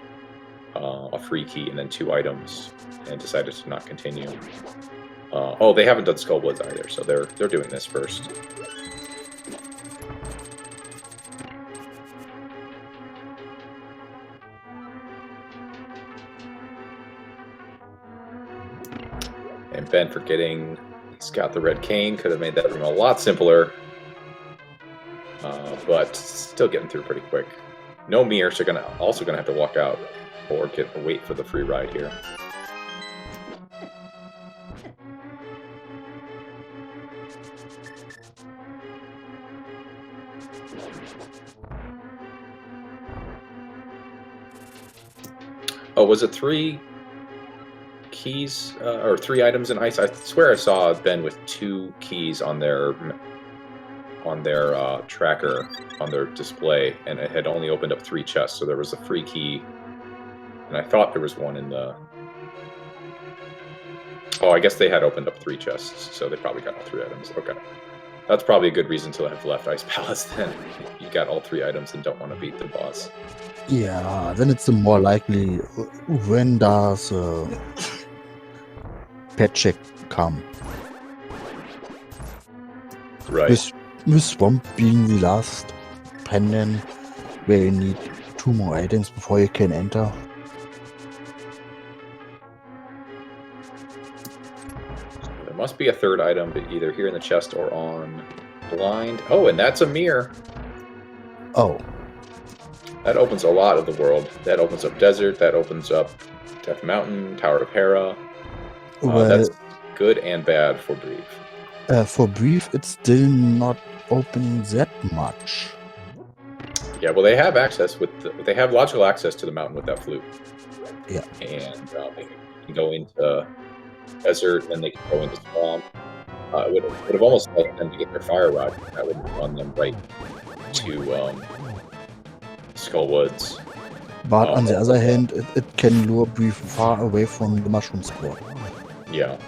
a free key, and then 2 items, and decided to not continue. Oh, they haven't done Skullwoods either, so they're doing this first. And Ben forgetting he's got the red cane, could have made that room a lot simpler, but still getting through pretty quick. No mirror, so also gonna have to walk out or wait for the free ride here. Oh, was it 3 keys or 3 items in ice? I swear I saw Ben with 2 keys on their tracker, on their display, and it had only opened up 3 chests. So there was a free key, and I thought there was one in the. Oh, I guess they had opened up 3 chests, so they probably got all 3 items. Okay, that's probably a good reason to have left Ice Palace. Then you got all 3 items and don't want to beat the boss. Yeah, then it's more likely when does pet check come. Right. With Swamp being the last pendant where you need 2 more items before you can enter. There must be a 3rd item, but either here in the chest or on blind. Oh, and that's a mirror. Oh. That opens a lot of the world. That opens up Desert. That opens up Death Mountain, Tower of Hera. Well, that's good and bad for Brief. For Brief, it's still not opening that much. Yeah, well, they have access they have logical access to the mountain with that flute. Yeah, and they can go into Desert, and they can go into Swamp. It would have almost liked them to get their fire rod. That would run them right to Skullwoods. But on the other hand, it can lure Brief far away from the mushroom spot. Yeah.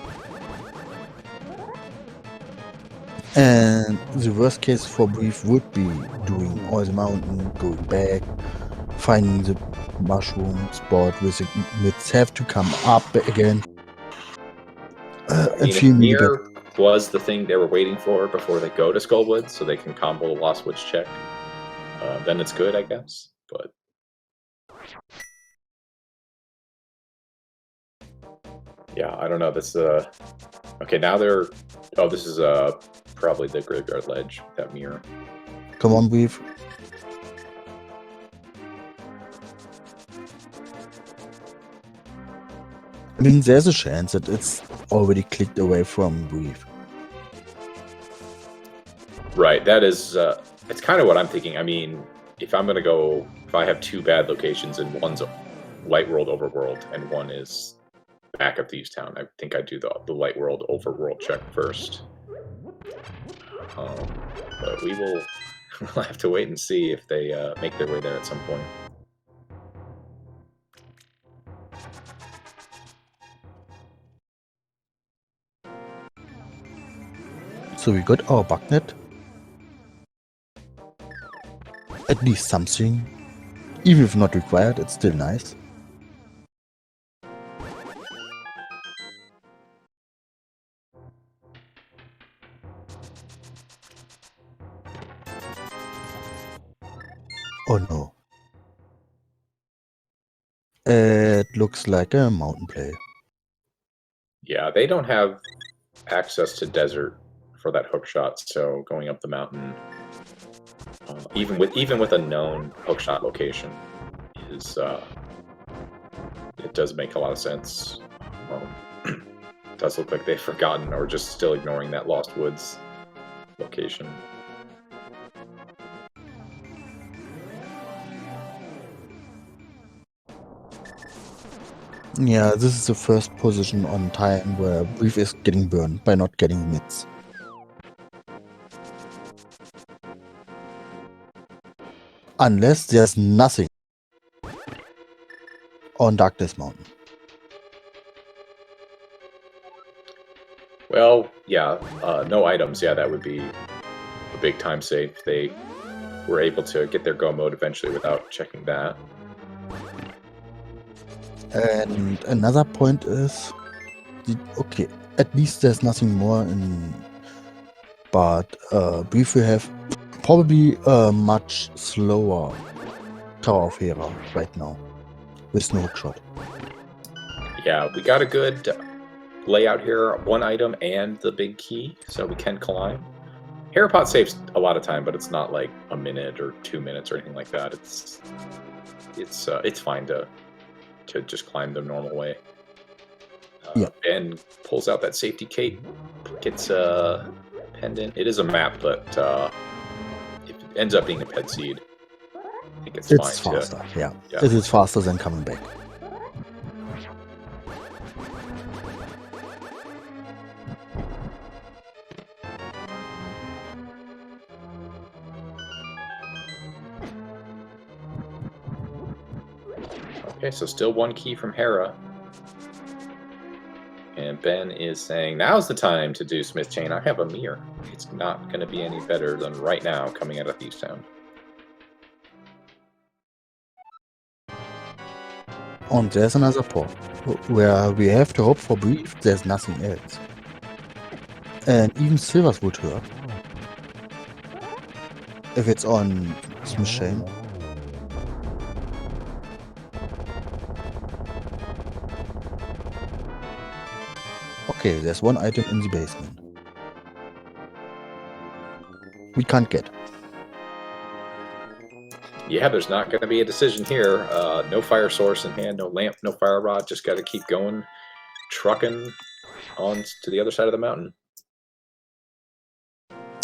And the worst case for Brief would be doing all the mountain, going back, finding the mushroom spot with the myths have to come up again. And Mirror was the thing they were waiting for before they go to Skullwoods, so they can combo the Lost Woods check. then it's good, I guess. But yeah, I don't know. This okay. Now they're. Oh, this is probably the graveyard ledge. That mirror. Come on, Brief. I mean, there's a chance that it's already clicked away from Brief. Right. That is. It's kind of what I'm thinking. I mean, if I'm gonna go, if I have two bad locations and one's Light World Overworld and one is back of Thieves Town, I think I do the Light World Overworld check first. But we will we'll have to wait and see if they make their way there at some point. So we got our bugnet. At least something. Even if not required, it's still nice. Oh no. It looks like a mountain play. Yeah, they don't have access to desert for that hook shot, so going up the mountain, even with a known hook shot location, is it does make a lot of sense. It does look like they've forgotten or just still ignoring that Lost Woods location. Yeah, this is the first position on time where Brief is getting burned by not getting mids. Unless there's nothing on Darkness Mountain. Well, yeah, no items. Yeah, that would be a big time save. They were able to get their go mode eventually without checking that. And another point is, okay, at least there's nothing more in, but Brief will have probably a much slower Tower of Hera right now with no hookshot. Yeah, we got a good layout here, one item and the big key, so we can climb. Herapot saves a lot of time, but it's not like a minute or 2 minutes or anything like that. It's fine to just climb the normal way. Yeah. Ben pulls out that safety cape, gets a pendant. It is a map, but if it ends up being a pet seed, I think it's fine. It's faster, yeah. Yeah. It is faster than coming back. Okay, so still one key from Hera. And Ben is saying, now's the time to do Smith Chain. I have a mirror. It's not going to be any better than right now coming out of Thieves Town. And there's another port where we have to hope for Brief, there's nothing else. And even Silvers would hurt if it's on Smith Chain. Okay, there's one item in the basement. We can't get. Yeah, there's not going to be a decision here. No fire source in hand, no lamp, no fire rod. Just got to keep going, trucking on to the other side of the mountain.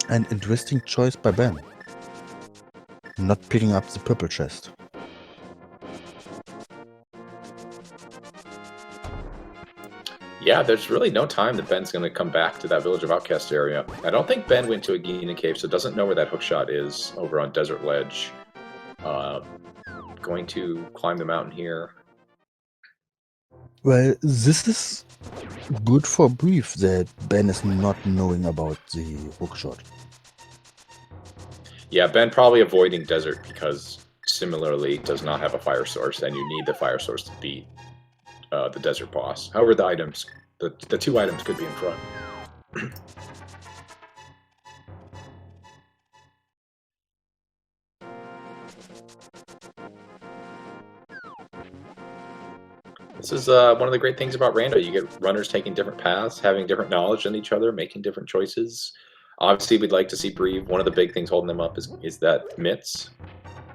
An interesting choice by Ben. Not picking up the purple chest. Yeah, there's really no time that Ben's going to come back to that Village of Outcast area. I don't think Ben went to a Agena Cave, so doesn't know where that hookshot is over on Desert Ledge. Going to climb the mountain here. Well, this is good for Brief that Ben is not knowing about the hookshot. Yeah, Ben probably avoiding Desert because similarly does not have a fire source, and you need the fire source to beat the Desert boss. However, the items, the two items could be in front. This is one of the great things about Rando. You get runners taking different paths, having different knowledge than each other, making different choices. Obviously, we'd like to see Breve. One of the big things holding them up is that mitts,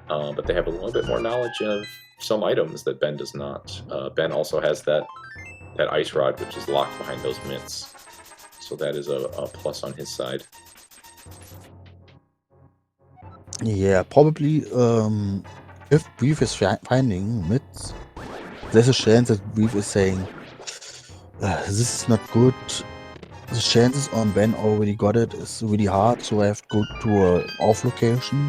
but they have a little bit more knowledge of some items that Ben does not. Ben also has that ice rod, which is locked behind those mitts, so that is a plus on his side. Yeah, probably if Brief is finding mitts, there's a chance that Brief is saying, this is not good. The chances on Ben already got it is really hard, so I have to go to a off location.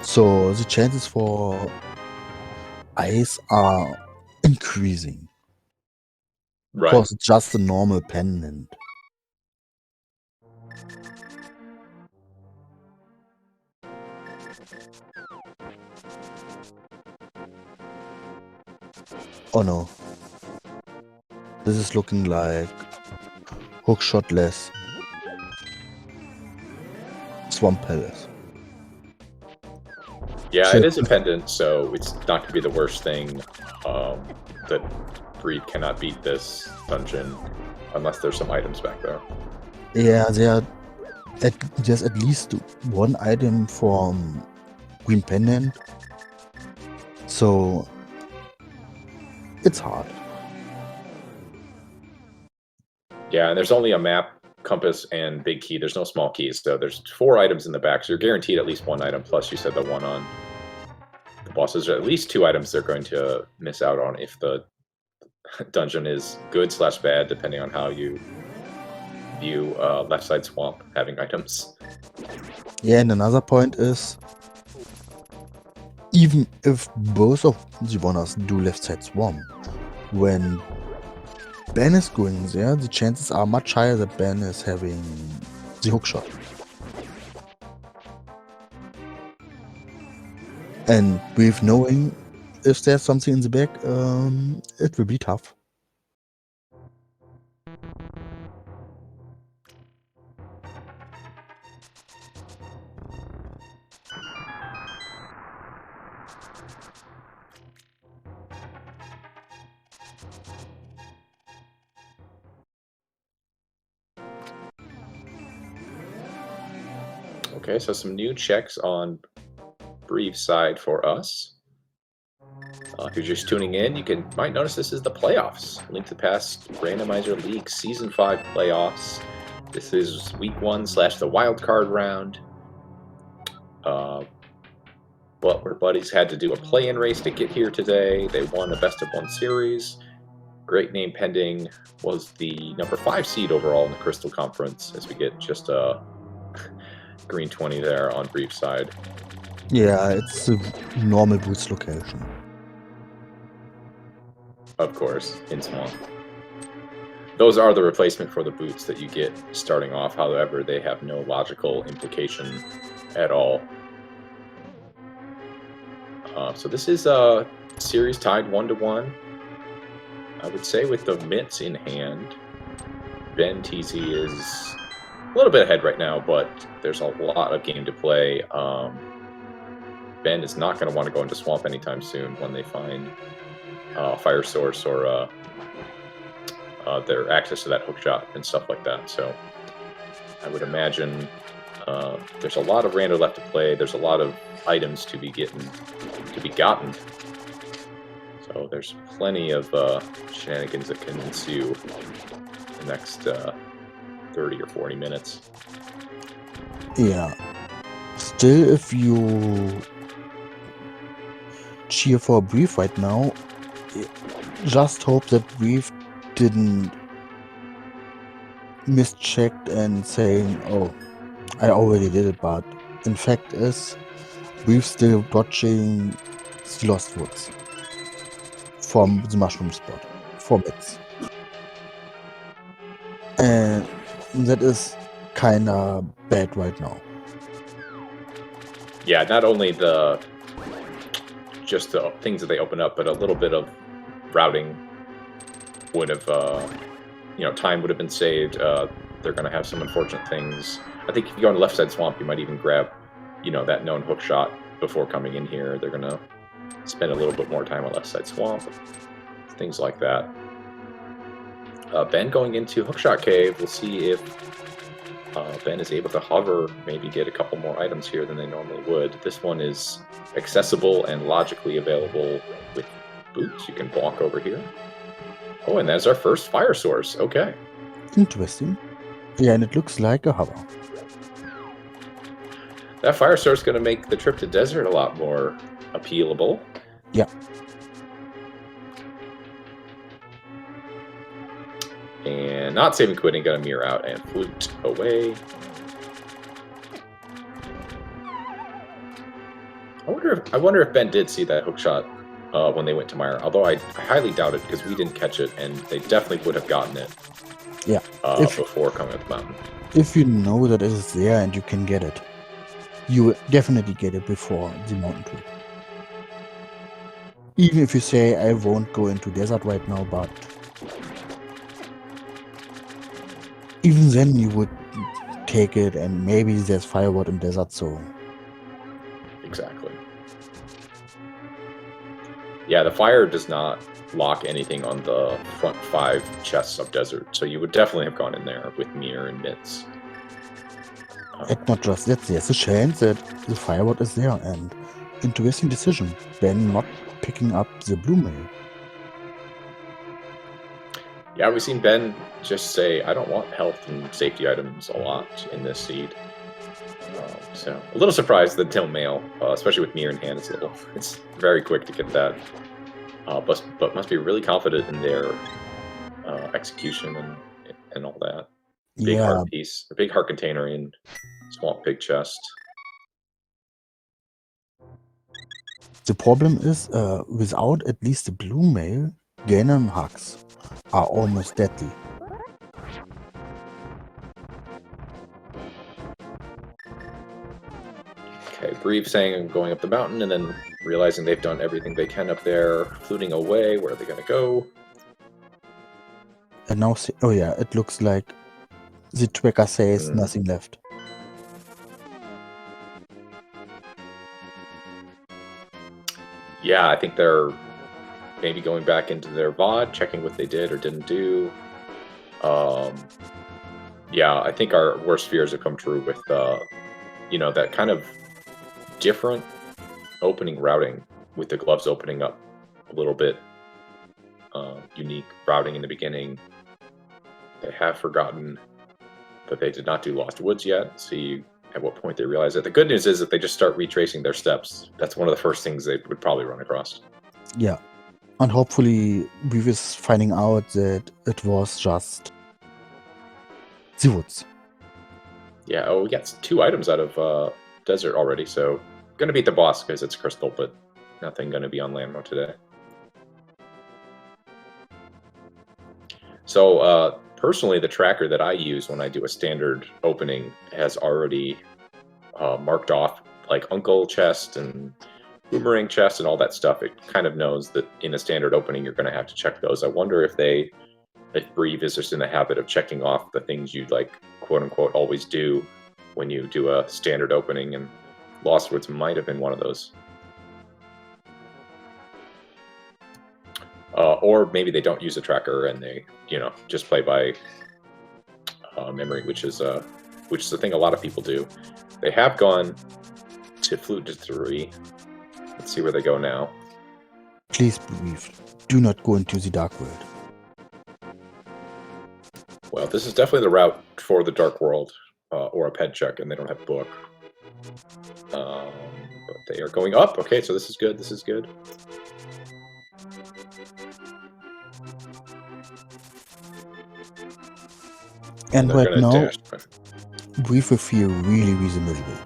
So the chances for ice are increasing. Right. Because it's just a normal pendant. Oh no. This is looking like hookshotless Swamp Palace. Yeah, it is a pendant, so it's not going to be the worst thing that Breve cannot beat this dungeon unless there's some items back there. Yeah, there's at least one item from Green Pendant. So it's hard. Yeah, and there's only a map, compass, and big key. There's no small keys, so there's 4 items in the back, so you're guaranteed at least 1 item, plus you said the one on the bosses are at least 2 items they're going to miss out on if the dungeon is good/bad, depending on how you view left side swamp having items. Yeah, and another point is, even if both of the runners do left side swamp, when Ben is going there, the chances are much higher that Ben is having the hookshot. And with knowing if there's something in the back, it will be tough. Okay, so some new checks on Breve's side for us. If you're just tuning in, you might notice this is the playoffs. Link to the past Randomizer League Season 5 playoffs. This is Week 1 / the wild card round. But our buddies had to do a play-in race to get here today. They won a best-of-1 series. Great Name Pending was the number 5 seed overall in the Crystal Conference, as we get just a green 20 there on Breve's side. Yeah, it's a normal boots location. Of course, in Swamp. Those are the replacement for the boots that you get starting off. However, they have no logical implication at all. So this is a series tied 1-1. I would say with the mitts in hand, Ben TZ is a little bit ahead right now, but there's a lot of game to play. Ben is not going to want to go into Swamp anytime soon when they find Fire Source or their access to that hook shot and stuff like that. So I would imagine there's a lot of Rando left to play. There's a lot of items to be gotten. So there's plenty of shenanigans that can ensue the next 30 or 40 minutes. Yeah. Still, if you cheer for Brief right now, just hope that Brief didn't mischecked and saying, oh, I already did it, but in fact is Brief still dodging the Lost Woods from the mushroom spot, from it. And that is kinda bad right now. Yeah, not only just the things that they open up, but a little bit of routing would have, time would have been saved. They're going to have some unfortunate things. I think if you go on the left side swamp, you might even grab, that known hook shot before coming in here. They're going to spend a little bit more time on Left Side Swamp, things like that. Ben going into Hookshot Cave. We'll see if Ben is able to hover, maybe get a couple more items here than they normally would. This one is accessible and logically available with boots. You can walk over here. Oh, and that's our first fire source. Okay. Interesting. Yeah, and it looks like a hover. That fire source is going to make the trip to desert a lot more appealable. Yeah. And not saving quitting, got a mirror out and flute away. I wonder if Ben did see that hook shot when they went to Meyer. Although I highly doubt it because we didn't catch it, and they definitely would have gotten it. Yeah. Before coming up the mountain. If you know that it is there and you can get it, you will definitely get it before the mountain trip. Even if you say I won't go into desert right now, but even then you would take it, and maybe there's firewood in desert, so exactly. Yeah, the fire does not lock anything on the front 5 chests of desert, so you would definitely have gone in there with mirror and mitts. And not just that, there's a chance that the firewood is there, and interesting decision, Ben not picking up the blue mail. Yeah, we've seen Ben just say, I don't want health and safety items a lot in this seed. So, a little surprised that Till Mail, especially with mirror in hand, it's very quick to get that. But must be really confident in their execution and all that. Big heart piece, a big heart container in Swamp Pig chest. The problem is, without at least the blue mail, Ganon hugs are almost deadly. Okay, Breve saying I'm going up the mountain, and then realizing they've done everything they can up there, fluting away. Where are they going to go? And now, oh yeah, it looks like the tracker says nothing left. Yeah, I think they're maybe going back into their VOD, checking what they did or didn't do. Yeah, I think our worst fears have come true with, that kind of different opening routing with the gloves opening up a little bit. Unique routing in the beginning. They have forgotten that they did not do Lost Woods yet. See at what point they realize it. The good news is that they just start retracing their steps. That's one of the first things they would probably run across. Yeah. And hopefully we was finding out that it was just the woods. Yeah, we got 2 items out of desert already, so gonna beat the boss because it's crystal, but nothing gonna be on land mode today. So personally, the tracker that I use when I do a standard opening has already marked off like Uncle chest and Boomerang chest and all that stuff. It kind of knows that in a standard opening you're going to have to check those. I wonder if Breve is just in the habit of checking off the things you'd like, quote unquote, always do when you do a standard opening, and Lost Woods might have been one of those. Or maybe they don't use a tracker and they, just play by memory, which is the thing a lot of people do. They have gone to Flute to 3. Let's see where they go now. Please, Breve, do not go into the dark world. Well, this is definitely the route for the dark world, or a ped check, and they don't have book. But they are going up. Okay, so this is good. This is good. And right now, Breve will feel really, really miserable.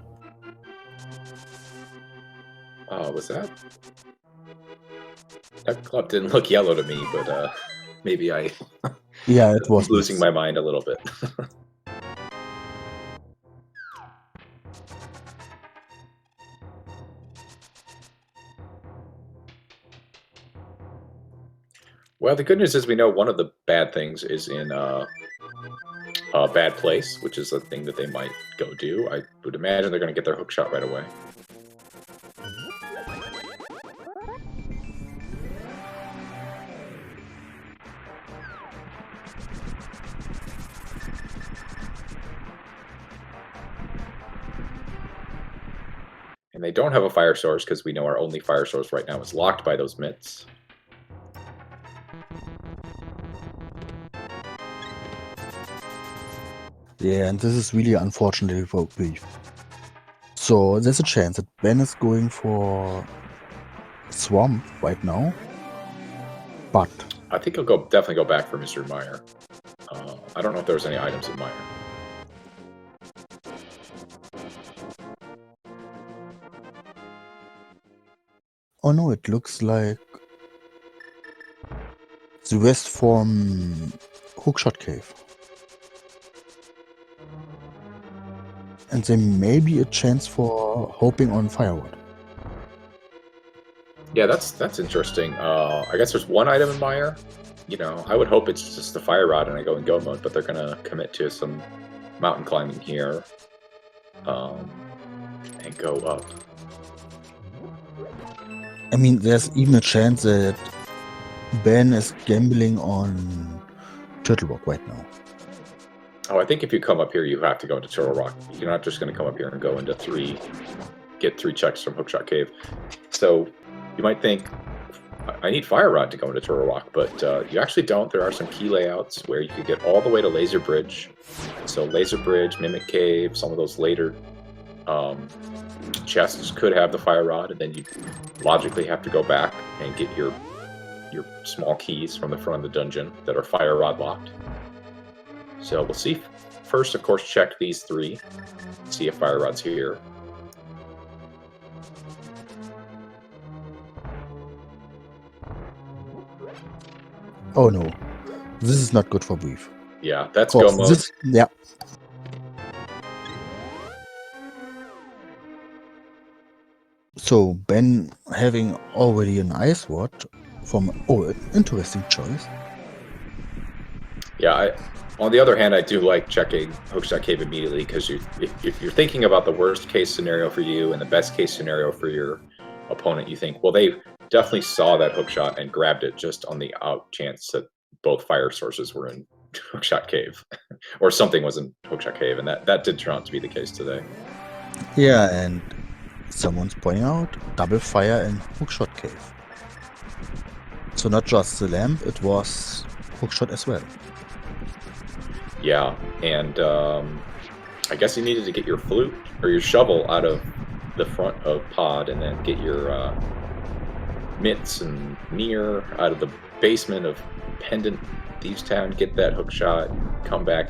Was that? That club didn't look yellow to me, but maybe yeah, it was losing my mind a little bit. Well, the good news is we know one of the bad things is in a bad place, which is a thing that they might go do. I would imagine they're going to get their hook shot right away. And they don't have a fire source because we know our only fire source right now is locked by those mitts. Yeah, and this is really unfortunately for Beef. So there's a chance that Ben is going for Swamp right now. But I think he'll definitely go back for Mr. Meyer. I don't know if there's any items in Meyer. oh no, it looks like the west from Hookshot Cave. And there may be a chance for hoping on Firewood. Yeah, that's interesting. I guess there's one item in Meyer. You know, I would hope it's just the fire rod and I go in go mode, but they're gonna commit to some mountain climbing here. And go up. I mean, there's even a chance that Ben is gambling on Turtle Rock right now. Oh, I think if you come up here, you have to go into Turtle Rock. You're not just going to come up here and go into get 3 checks from Hookshot Cave. So you might think, I need Fire Rod to go into Turtle Rock, but you actually don't. There are some key layouts where you could get all the way to Laser Bridge. So Laser Bridge, Mimic Cave, some of those later chests could have the Fire Rod, and then you logically have to go back and get your small keys from the front of the dungeon that are Fire Rod locked. So we'll see. First, of course, check these 3. See if Fire Rod's here. Oh no, this is not good for Brief. Yeah, that's go mode. Yeah. So Ben having already an Ice Ward from interesting choice. Yeah, on the other hand, I do like checking Hookshot Cave immediately because if you're thinking about the worst case scenario for you and the best case scenario for your opponent, you think, well, they definitely saw that hookshot and grabbed it just on the out chance that both fire sources were in Hookshot Cave or something was in Hookshot Cave, and that did turn out to be the case today. Yeah, and someone's pointing out double fire in Hookshot Cave. So not just the lamp, it was Hookshot as well. Yeah, and I guess you needed to get your flute or your shovel out of the front of Pod and then get your mitts and Near out of the basement of Pendant Thieves Town, get that hookshot, come back,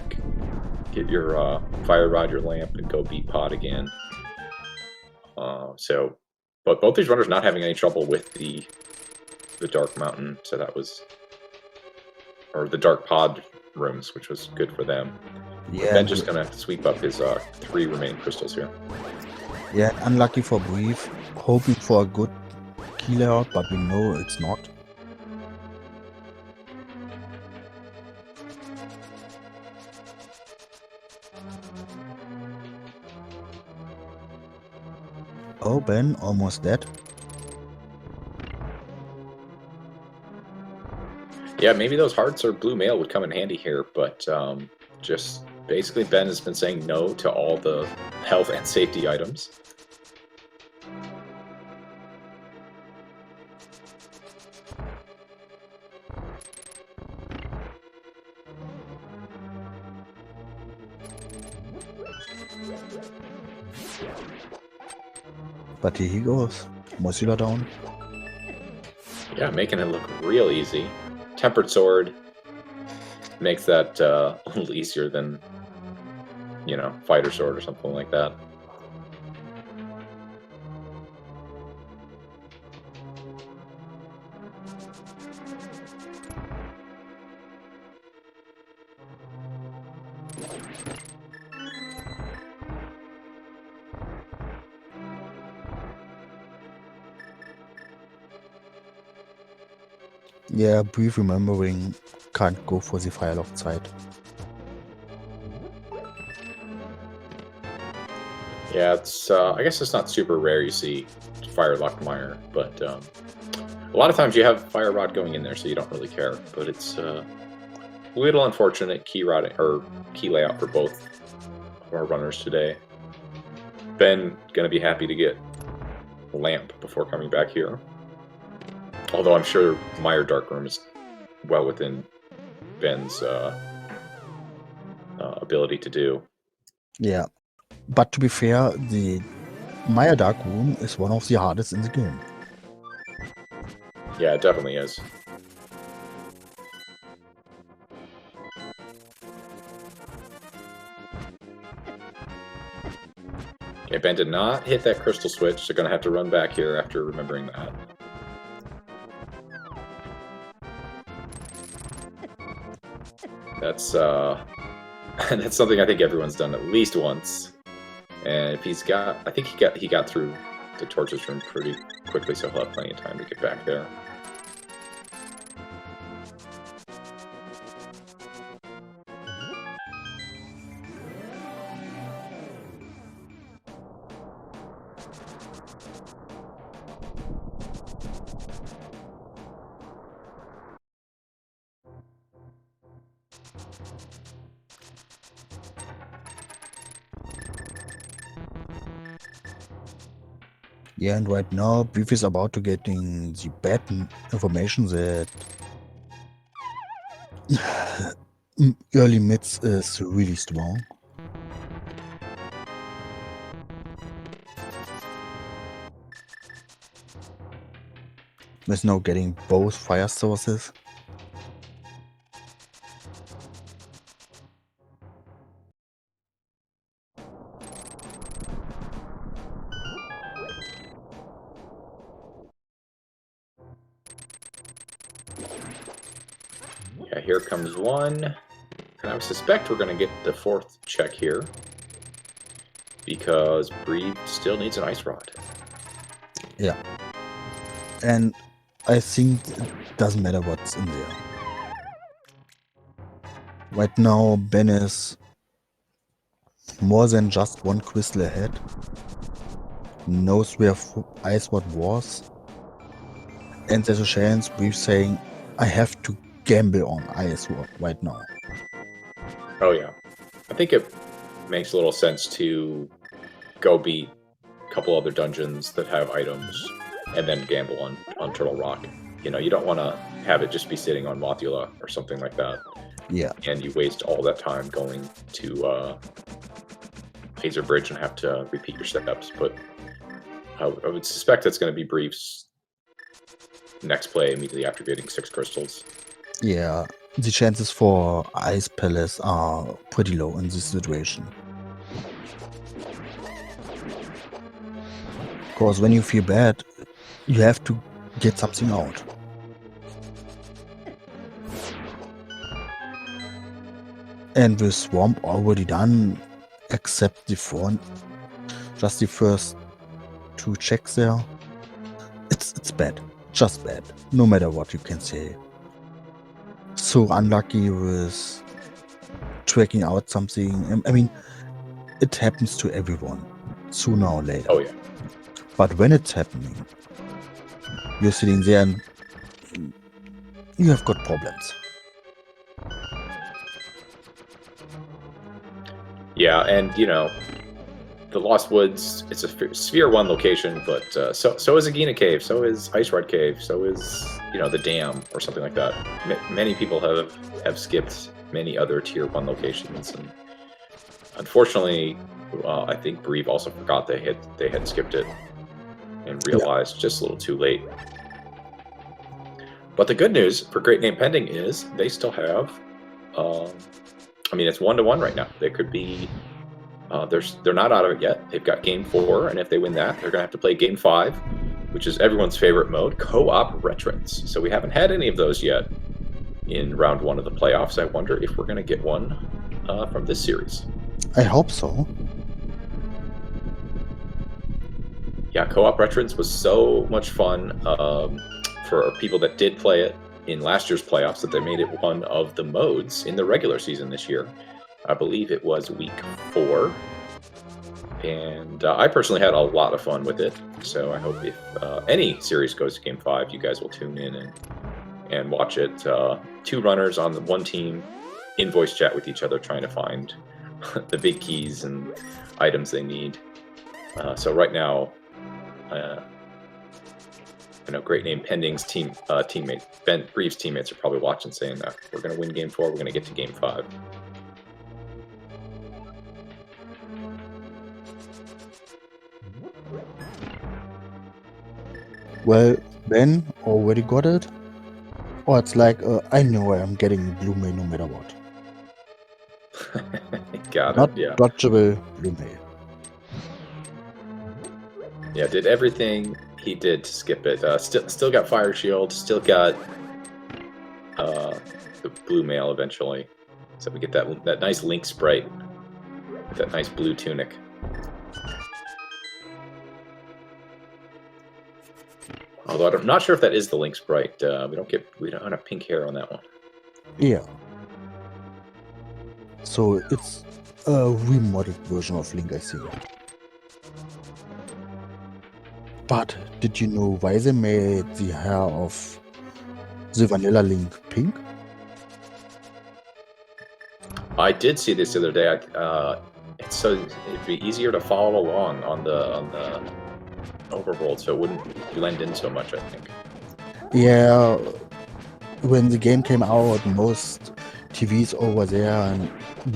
get your Fire Rod, your lamp, and go beat Pod again. But both these runners not having any trouble with the Dark Mountain, so that was, or the Dark Pod rooms, which was good for them. Yeah. Ben just gonna sweep up his 3 remaining crystals here. Yeah, unlucky for Brief, hoping for a good key layout, but we know it's not. Oh, Ben, almost dead. Yeah, maybe those hearts or blue mail would come in handy here, but just basically Ben has been saying no to all the health and safety items. But here he goes. Mozilla down. Yeah, making it look real easy. Tempered Sword makes that a little easier than, you know, Fighter Sword or something like that. Yeah, Brief remembering can't go for the firelocked side. Yeah, it's I guess it's not super rare you see Firelocked Mire, but a lot of times you have Fire Rod going in there, so you don't really care. But it's a little unfortunate key layout for both of our runners today. Ben gonna be happy to get lamp before coming back here. Although I'm sure Meyer Darkroom is well within Ben's ability to do. Yeah, but to be fair, the Meyer Darkroom is one of the hardest in the game. Yeah, it definitely is. Okay, Ben did not hit that crystal switch, so going to have to run back here after remembering that. That's that's something I think everyone's done at least once. And if he's got, I think he got through the torches room pretty quickly, so he'll have plenty of time to get back there. Yeah, and right now, Brief is about to getting the bad information that early mids is really strong. With now getting both fire sources. Yeah, here comes one. And I suspect we're going to get the fourth check here. Because Breed still needs an ice rod. Yeah. And I think it doesn't matter what's in there. Right now, Ben is more than just one crystal ahead. Knows where ice rod was. And there's a chance Brief saying, I have to gamble on ice rod right now. Oh yeah. I think it makes a little sense to go beat a couple other dungeons that have items and then gamble on Turtle Rock. You know, you don't want to have it just be sitting on Mothula or something like that. Yeah. And you waste all that time going to Hazer Bridge and have to repeat your steps. But I would suspect that's going to be Brief's next play immediately after getting 6 crystals. Yeah, the chances for Ice Palace are pretty low in this situation. Because when you feel bad, you have to get something out. And with Swamp already done, except the front, just the first 2 checks there, it's bad. Just bad. No matter what you can say. So unlucky with tracking out something. I mean, it happens to everyone, sooner or later. Oh yeah. But when it's happening, you're sitting there and you have got problems. Yeah, and you know, the Lost Woods, it's a Sphere 1 location, but so is Agena Cave, so is Ice Rod Cave, so is, you know, the Dam or something like that. Many people have skipped many other Tier 1 locations, and unfortunately, I think Breve also forgot they had skipped it and realized just a little too late. But the good news for Great Name Pending is they still have, I mean, it's 1-1 right now. They could be, they're not out of it yet. They've got Game 4, and if they win that, they're going to have to play Game 5, which is everyone's favorite mode, Co-op Retrons. So we haven't had any of those yet in round 1 of the playoffs. I wonder if we're going to get one from this series. I hope so. Yeah, Co-op Retrons was so much fun for people that did play it in last year's playoffs that they made it one of the modes in the regular season this year. I believe it was week 4. And I personally had a lot of fun with it. So I hope if any series goes to Game 5, you guys will tune in and watch it. 2 runners on the one team in voice chat with each other trying to find the big keys and items they need. So right now, I know Great Name Pending's teammate, Ben Reeves' teammates are probably watching saying that we're going to win Game 4, we're going to get to Game 5. Well, Ben already got it. Or it's like, I know I'm getting blue mail no matter what. Got Not it, yeah. dodgeable blue mail. Yeah, did everything he did to skip it. Still got Fire Shield, still got the blue mail eventually. So we get that nice Link sprite with that nice blue tunic. Although I'm not sure if that is the Link sprite. We don't have pink hair on that one. Yeah. So it's a remodded version of Link, I think. But did you know why they made the hair of the vanilla Link pink? I did see this the other day. It's so it'd be easier to follow along on the overworld, so it wouldn't blend in so much, I think. Yeah, when the game came out, most TVs over there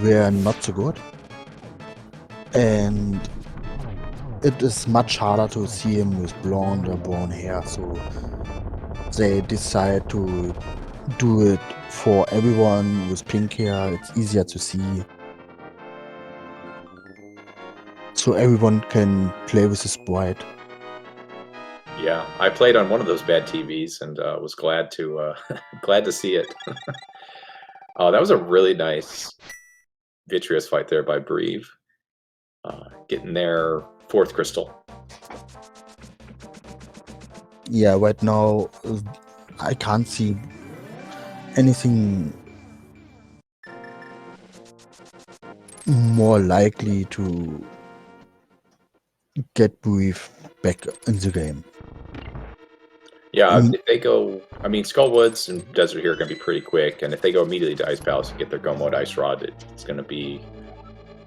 were not so good. And it is much harder to see him with blonde or brown hair, so they decide to do it for everyone with pink hair. It's easier to see. So everyone can play with the sprite. Yeah, I played on one of those bad TVs and was glad to glad to see it. That was a really nice Vitreous fight there by Breve. Getting their 4th crystal. Yeah, right now I can't see anything more likely to get Breve back in the game. Yeah, if they go... I mean, Skullwoods and Desert here are going to be pretty quick, and if they go immediately to Ice Palace and get their Go Mode Ice Rod, it's going to be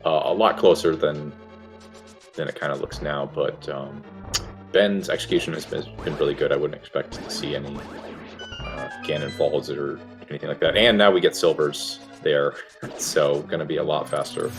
a lot closer than it kind of looks now, but Ben's execution has been really good. I wouldn't expect to see any Ganon Falls or anything like that. And now we get Silvers there, so going to be a lot faster.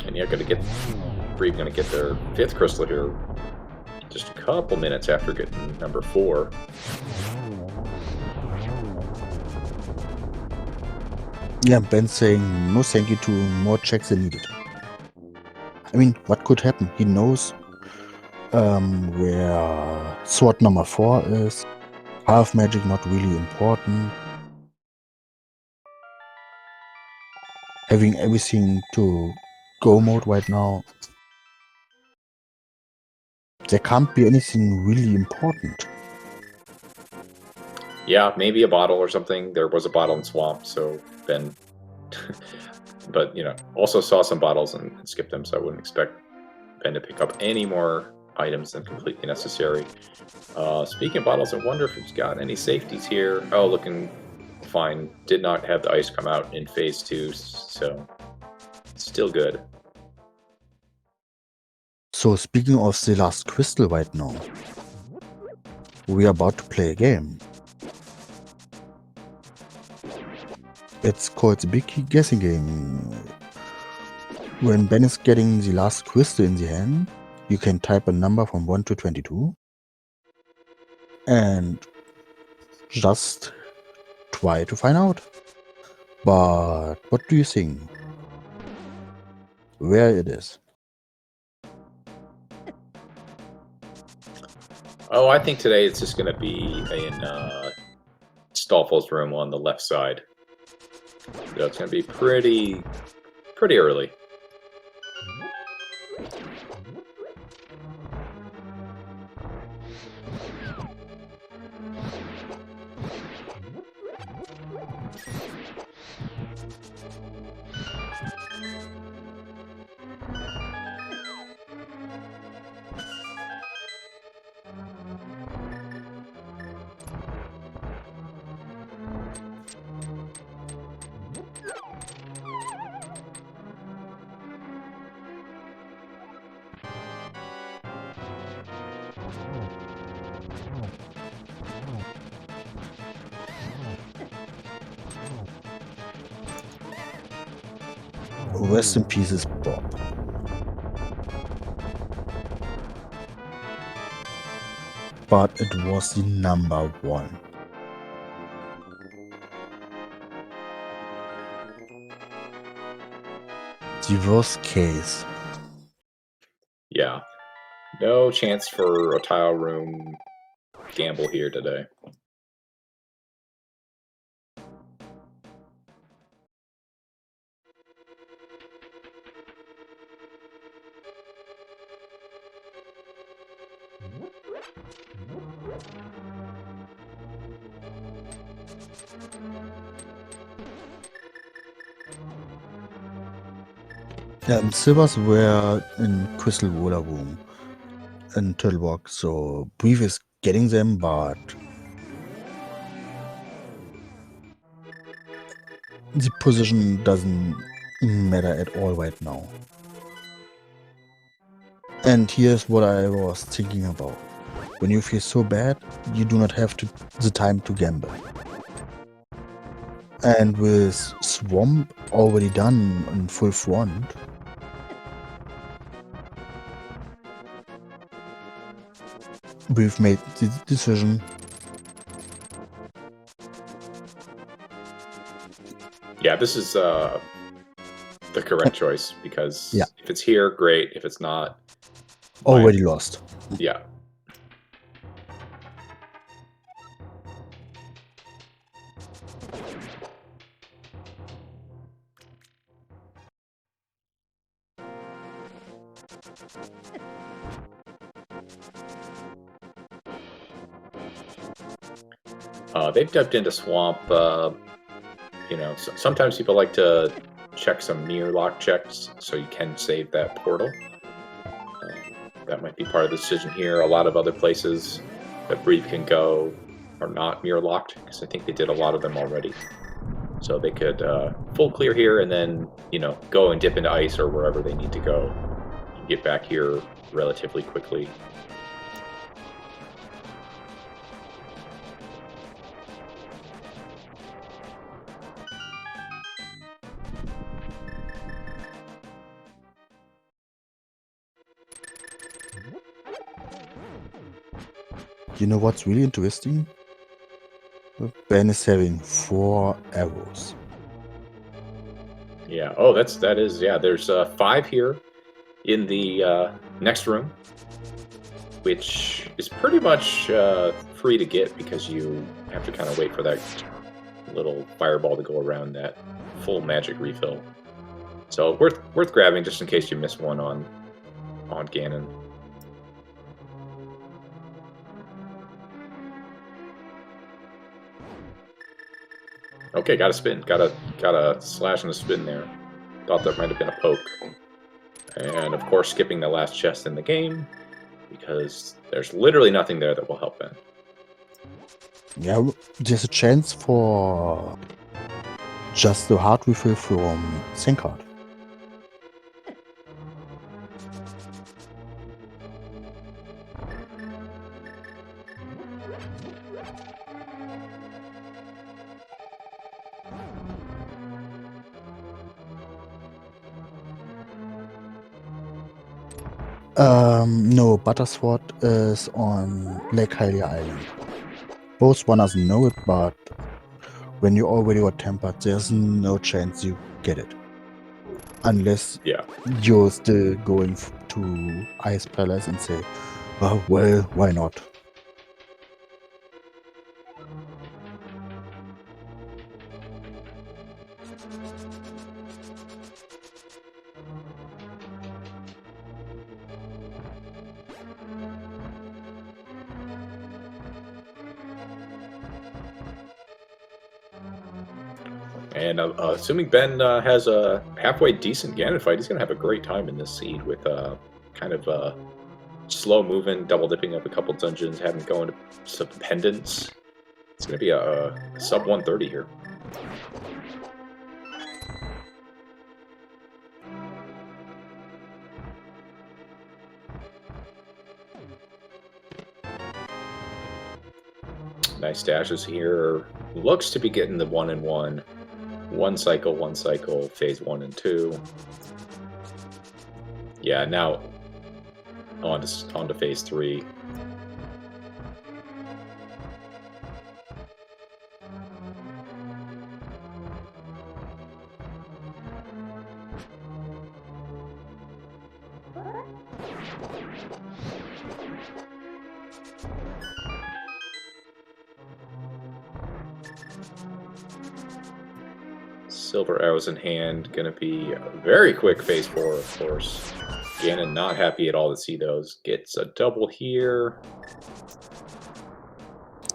And you're Breve gonna get their 5th crystal here just a couple minutes after getting number 4. Yeah, Ben saying no thank you to more checks than needed. I mean, what could happen? He knows where sword number 4 is. Half magic not really important. Having everything to go mode right now. There can't be anything really important. Yeah, maybe a bottle or something. There was a bottle in Swamp, so Ben... but, you know, also saw some bottles and skipped them, so I wouldn't expect Ben to pick up any more items than completely necessary. Speaking of bottles, I wonder if it's got any safeties here. Oh, looking fine. Did not have the ice come out in Phase 2, so still good. So speaking of the last crystal right now, we are about to play a game. It's called the Big Guessing Game. When Ben is getting the last crystal in the hand, you can type a number from 1 to 22 and just try to find out. But what do you think? Where it is? Oh, I think today it's just going to be in Stolfos' room on the left side. So it's going to be pretty early. Rest in pieces, Bob. But it was the number one. The worst case. Yeah. No chance for a tile room gamble here today. Silvers were in Crystal Roller Room in Turtle Walk, so Brief is getting them, but the position doesn't matter at all right now. And here's what I was thinking about. When you feel so bad, you do not have the time to gamble. And with Swamp already done in full front, we've made the decision. Yeah, this is the correct choice, because Yeah. if it's here, great. If it's not, Already lost. Yeah. They've dipped into Swamp. You know, sometimes people like to check some mirror lock checks, so you can save that portal. That might be part of the decision here. A lot of other places that Breathe can go are not mirror locked, because I think they did a lot of them already. So they could full clear here and then, you know, go and dip into ice or wherever they need to go and get back here relatively quickly. You know what's really interesting? Ben is having 4 arrows. Yeah. Oh, that is. Yeah. There's 5 here in the next room, which is pretty much free to get, because you have to kind of wait for that little fireball to go around that full magic refill. So worth grabbing, just in case you miss one on Ganon. Okay, got a spin. Got a slash and a spin there. Thought that might have been a poke. And of course, skipping the last chest in the game, because there's literally nothing there that will help Ben. Yeah, there's a chance for just the hard refill from Senkard. No, Buttersword is on Lake Hylia Island. Both runners know it, but when you already got tempered, there's no chance you get it. Unless you're still going to Ice Palace and say, oh, well, why not? And assuming Ben has a halfway decent Ganon fight, he's going to have a great time in this seed with kind of slow moving, double dipping up a couple dungeons, having going to some pendants. It's going to be a sub 130 here. Nice dashes here. Looks to be getting the 1-in-1 One cycle, phase 1 and 2. Yeah, now on to phase 3. Silver arrows in hand, gonna be a very quick phase 4, of course. Ganon not happy at all to see those. Gets a double here.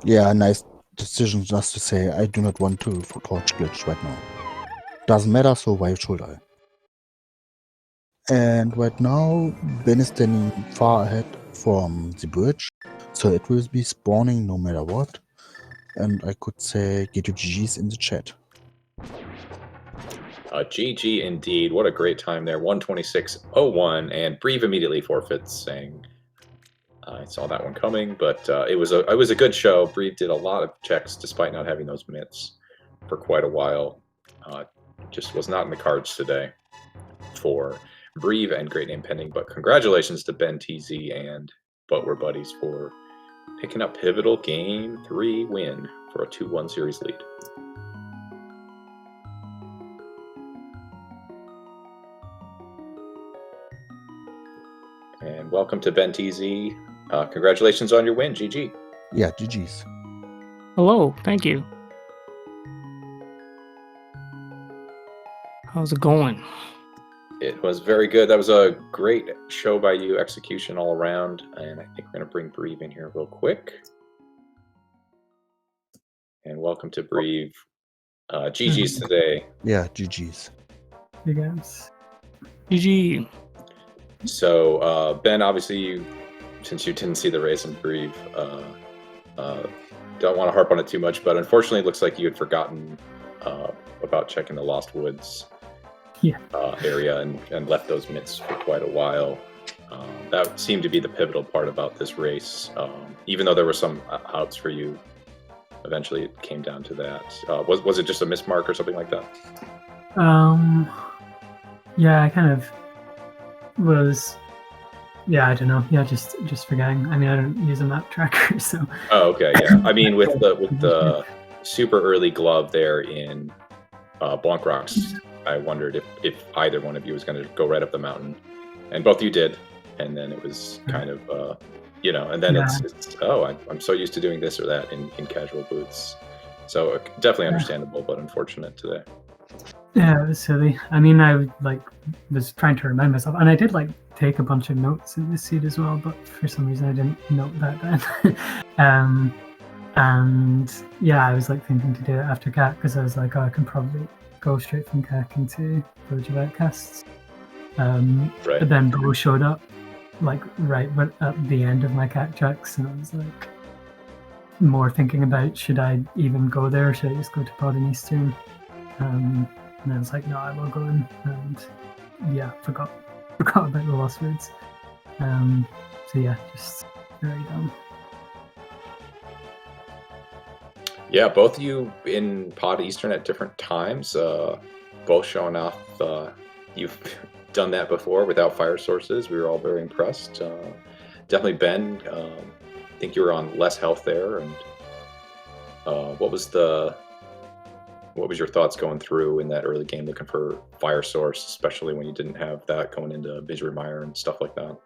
Yeah, nice decision just to say I do not want to for torch glitch right now. Doesn't matter, so why should I? And right now, Ben is standing far ahead from the bridge, so it will be spawning no matter what. And I could say get your GGs in the chat. GG indeed. What a great time there. 126.01, and Breve immediately forfeits, saying I saw that one coming, but it was a good show. Breve did a lot of checks despite not having those mitts for quite a while. Just was not in the cards today for Breve and Great Name Pending, but congratulations to Ben TZ and But We're Buddies for picking up pivotal game 3 win for a 2-1 series lead. And welcome to Ben TZ. Congratulations on your win, GG. Yeah, GG's. Hello, thank you. How's it going? It was very good. That was a great show by you, execution all around. And I think we're going to bring Breve in here real quick. And welcome to Breve. GG's today. Yeah, GG's. Hey guys. GG. So, Ben, obviously, since you didn't see the race in Breve, don't want to harp on it too much, but unfortunately, it looks like you had forgotten about checking the Lost Woods area and left those mitts for quite a while. That seemed to be the pivotal part about this race. Even though there were some outs for you, eventually it came down to that. Was it just a mismark or something like that? Yeah, I kind of was. Yeah, I don't know. Yeah, just forgetting. I mean, I don't use a map tracker, so. Oh, okay, yeah. I mean, with the super early glove there in Blanc Rocks, I wondered if either one of you was going to go right up the mountain, and both you did, and then it was kind of, and then it's I'm so used to doing this or that in casual boots, so definitely understandable, but unfortunate today. Yeah, it was silly. I mean, I was trying to remind myself, and I did take a bunch of notes in this seed as well, but for some reason I didn't note that then. And yeah, I was thinking to do it after CAC because I was I can probably go straight from CAC into Village of Outcasts. Right. But then Bo showed up right at the end of my CAC checks, and I was more thinking about should I even go there or should I just go to Pod and Eastern? And I was no, I will go in, and yeah, forgot about the Lost Woods. So yeah, just very dumb. Yeah, both of you in Pod Eastern at different times, both showing off. You've done that before without fire sources. We were all very impressed. Definitely Ben, I think you were on less health there. And what was your thoughts going through in that early game looking for fire source, especially when you didn't have that going into Visory Mire and stuff like that?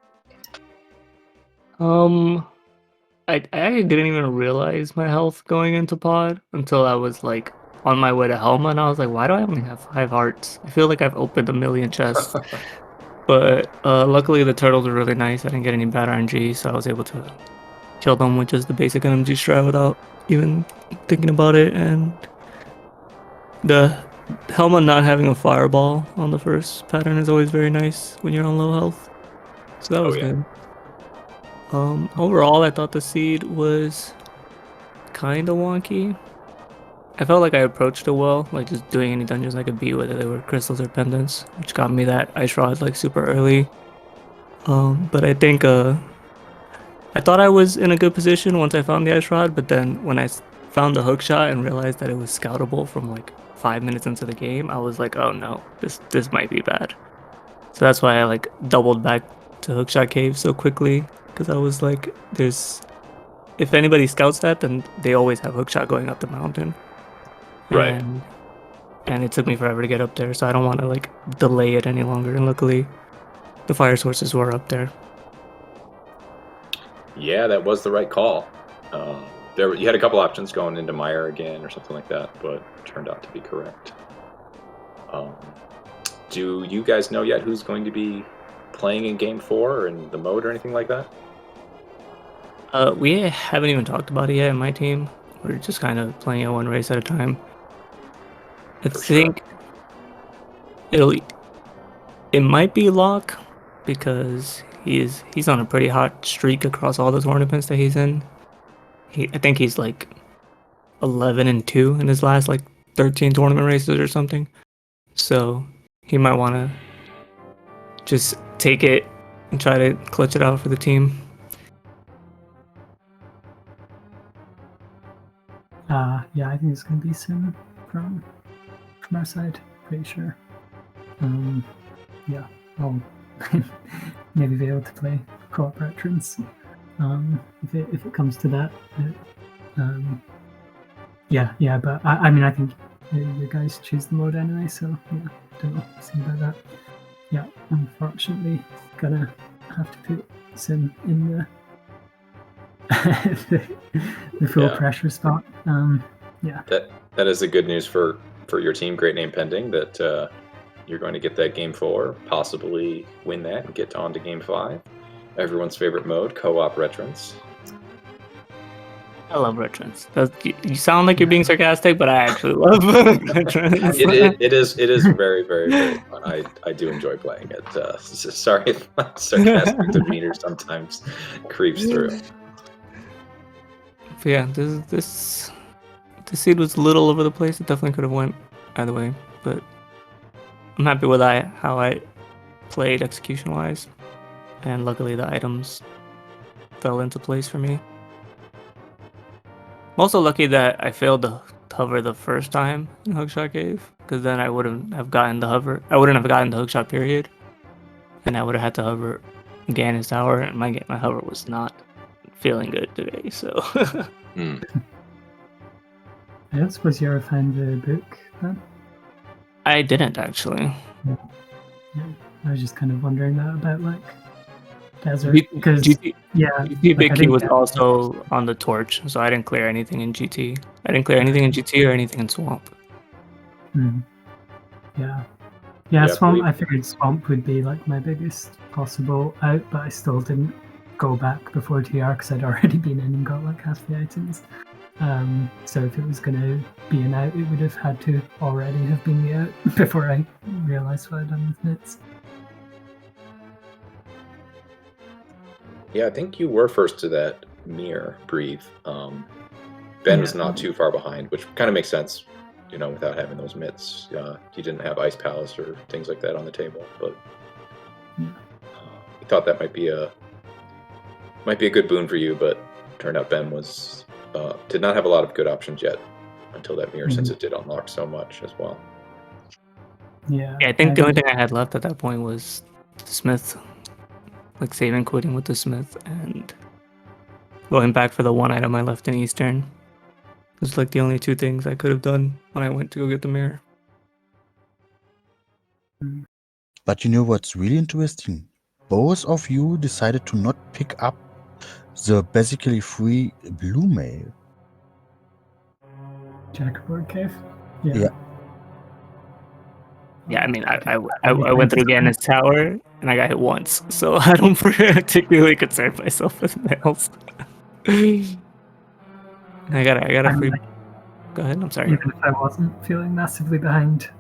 I didn't even realize my health going into Pod until I was on my way to Helma, and I was why do I only have 5 hearts? I feel like I've opened a million chests. But luckily the turtles were really nice. I didn't get any bad RNG, so I was able to kill them with just the basic NMG strat without even thinking about it. And the Helma not having a fireball on the first pattern is always very nice when you're on low health. So that was good. Overall, I thought the seed was kind of wonky. I felt like I approached it well, just doing any dungeons I could beat, whether they were crystals or pendants, which got me that ice rod super early. But I think I thought I was in a good position once I found the ice rod, but then when I found the hook shot and realized that it was scoutable from 5 minutes into the game, I was like, oh no, this might be bad. So that's why I like doubled back to Hookshot Cave so quickly, because I was like, if anybody scouts that, then they always have hookshot going up the mountain. Right. And it took me forever to get up there, so I don't want to like delay it any longer. And luckily, the fire sources were up there. Yeah, that was the right call. You had a couple options going into Mire again or something like that, but it turned out to be correct. Do you guys know yet who's going to be playing in Game 4 and the mode or anything like that? We haven't even talked about it yet in my team. We're just kind of playing it one race at a time. I think it might be Locke, because he's on a pretty hot streak across all the tournaments that he's in. I think he's like 11-2 in his last like 13 tournament races or something. So he might want to just take it and try to clutch it out for the team. Yeah, I think it's going to be Sim from our side, pretty sure. Yeah, I'll maybe be able to play co-op veterans if it comes to that. Yeah, but I mean, I think you guys choose the mode anyway, so yeah, don't know, see about that. Yeah, unfortunately, gonna have to put Sim in the the full pressure spot. Yeah. That is the good news for your team, Great Name Pending, that you're going to get that Game 4, possibly win that and get on to Game 5. Everyone's favorite mode, co-op veterans. I love veterans. You sound like you're being sarcastic, but I actually love veterans. It is very, very, very fun. I do enjoy playing it. Sorry if my sarcastic demeanor sometimes creeps through. But yeah, this seed was a little over the place. It definitely could have went either way, but I'm happy with how I played execution-wise, and luckily the items fell into place for me. I'm also lucky that I failed to hover the first time in Hookshot Cave, because then I wouldn't have gotten the hover. I wouldn't have gotten the hookshot period, and I would have had to hover Ganis Tower, and my hover was not feeling good today. So. I don't suppose you ever found the book then? I didn't actually. Yeah, I was just kind of wondering that about like desert, because GT like, Big Key was also on the torch, so I didn't clear anything in GT. I didn't clear anything in GT or anything in Swamp. Yeah, Swamp. I figured Swamp would be like my biggest possible out, but I still didn't go back before TR because I'd already been in and got like half the items. So if it was going to be an out, it would have had to already have been the out before I realised what I'd done with Nits. Yeah, I think you were first to that mirror, Breathe. Ben was not too far behind, which kind of makes sense, without having those mitts. He didn't have Ice Palace or things like that on the table, but we thought that might be a good boon for you, but turned out Ben did not have a lot of good options yet until that mirror, since it did unlock so much as well. Yeah, I think the only thing I had left at that point was the Smith, like saving quitting with the Smith and going back for the one item I left in Eastern. It was like the only two things I could have done when I went to go get the mirror. But you know what's really interesting? Both of you decided to not pick up the basically free blue mail. Checkerboard Cave? Yeah. Yeah, I mean, I went through Ganis Tower and I got hit once, so I don't particularly concern myself with mails. I got a free. Go ahead. I'm sorry. Even if I wasn't feeling massively behind,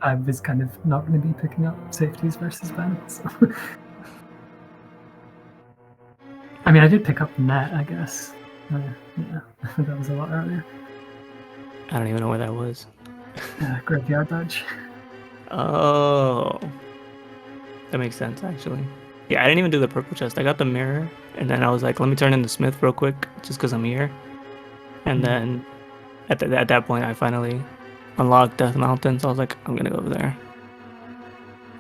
I was kind of not going to be picking up safeties versus Ben. So. I mean, I did pick up the net, I guess. Yeah, that was a lot earlier. I don't even know where that was. Graveyard Badge. Oh, that makes sense actually. Yeah, I didn't even do the purple chest. I got the mirror, and then I was like, let me turn in the Smith real quick, just because I'm here. And then at that point, I finally unlock Death Mountain, so I was like, I'm gonna go over there.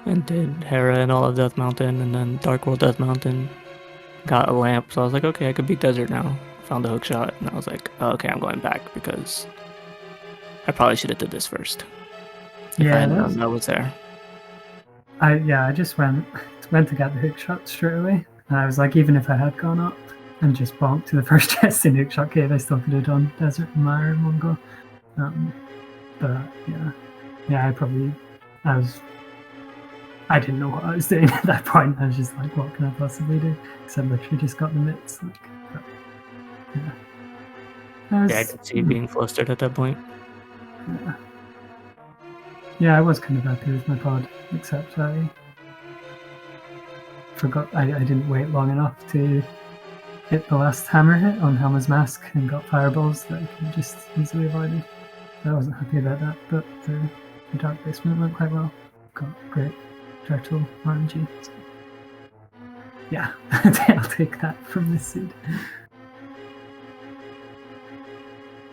And did Hera and all of Death Mountain, and then Dark World Death Mountain. Got a lamp, so I was like, okay, I could beat Desert now. Found the hook shot, and I was like, oh, okay, I'm going back because I probably should have did this first. If I had known that was there. I just went to get the hook shot straight away, and I was like, even if I had gone up and just bonked to the first chest in hook shot cave, I still could have done Desert and Mire in one go. But I didn't know what I was doing at that point. I was just like, what can I possibly do? Because I literally just got the mitts. Like, but, yeah, I could see being flustered at that point. Yeah, I was kind of happy with my pod, except I forgot I didn't wait long enough to hit the last hammer hit on Helma's mask and got fireballs that I could just easily avoided. I wasn't happy about that, but the dark basement went quite well. Got great turtle RNG. So. Yeah, I'll take that from this seed.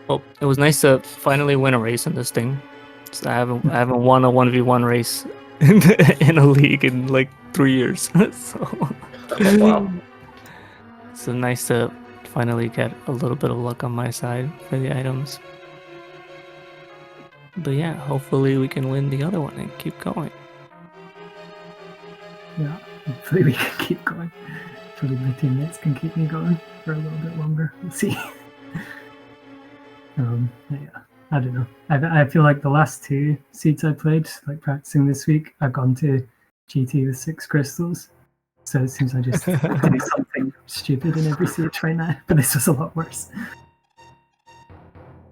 Well, it was nice to finally win a race in this thing. So I haven't won a 1v1 race in a league in like 3 years. So Wow. so nice to finally get a little bit of luck on my side for the items. But yeah, hopefully we can win the other one and keep going. Yeah, hopefully we can keep going. Hopefully my teammates can keep me going for a little bit longer. We'll see. Yeah, I don't know. I feel like the last 2 seeds I played, like practicing this week, I've gone to GT with 6 crystals. So it seems I just do something stupid in every seed right now. But this was a lot worse.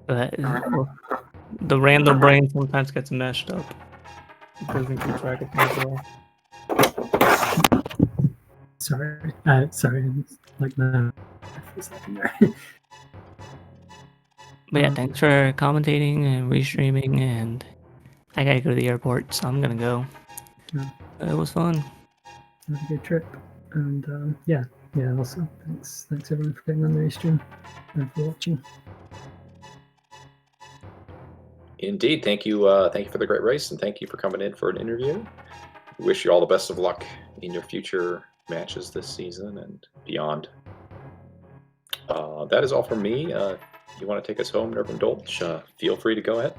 But the random brain sometimes gets meshed up. It doesn't keep track of things well. Sorry, like no. For a second there. But yeah, thanks for commentating and restreaming, and I gotta go to the airport, so I'm gonna go. Yeah. It was fun. Have a good trip, and yeah. Also, thanks everyone for getting on the restream and for watching. Indeed, thank you for the great race, and thank you for coming in for an interview. We wish you all the best of luck in your future matches this season and beyond. That is all from me. You want to take us home, Reverend Dolch? Feel free to go ahead.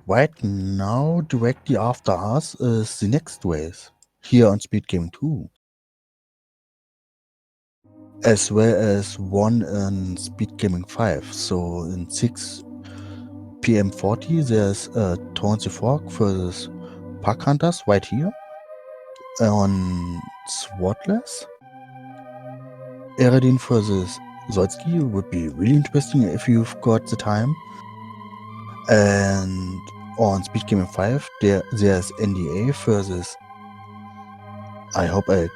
Right now, directly after us is the next race here on SpeedGaming 2. As well as one in SpeedGaming 5. So in 6 PM 40, there's Torrance Fork versus Park Hunters right here. On Swartless, Eredin versus Zolski would be really interesting if you've got the time. And on SpeedGaming 5, there's NDA versus, I hope I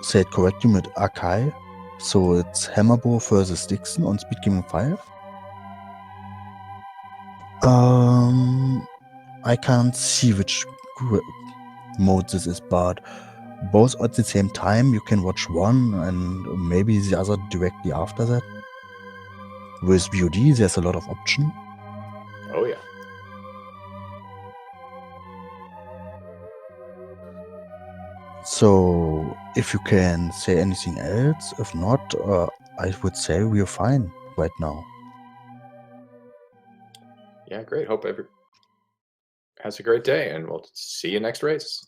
said correctly, with Akai. So it's Hammerbo versus Dixon on SpeedGaming 5. I can't see which mode this is, but both at the same time. You can watch one and maybe the other directly after that. With VOD, there's a lot of option. Oh yeah. So if you can say anything else, if not, I would say we're fine right now. Yeah, great. Hope everyone has a great day, and we'll see you next race.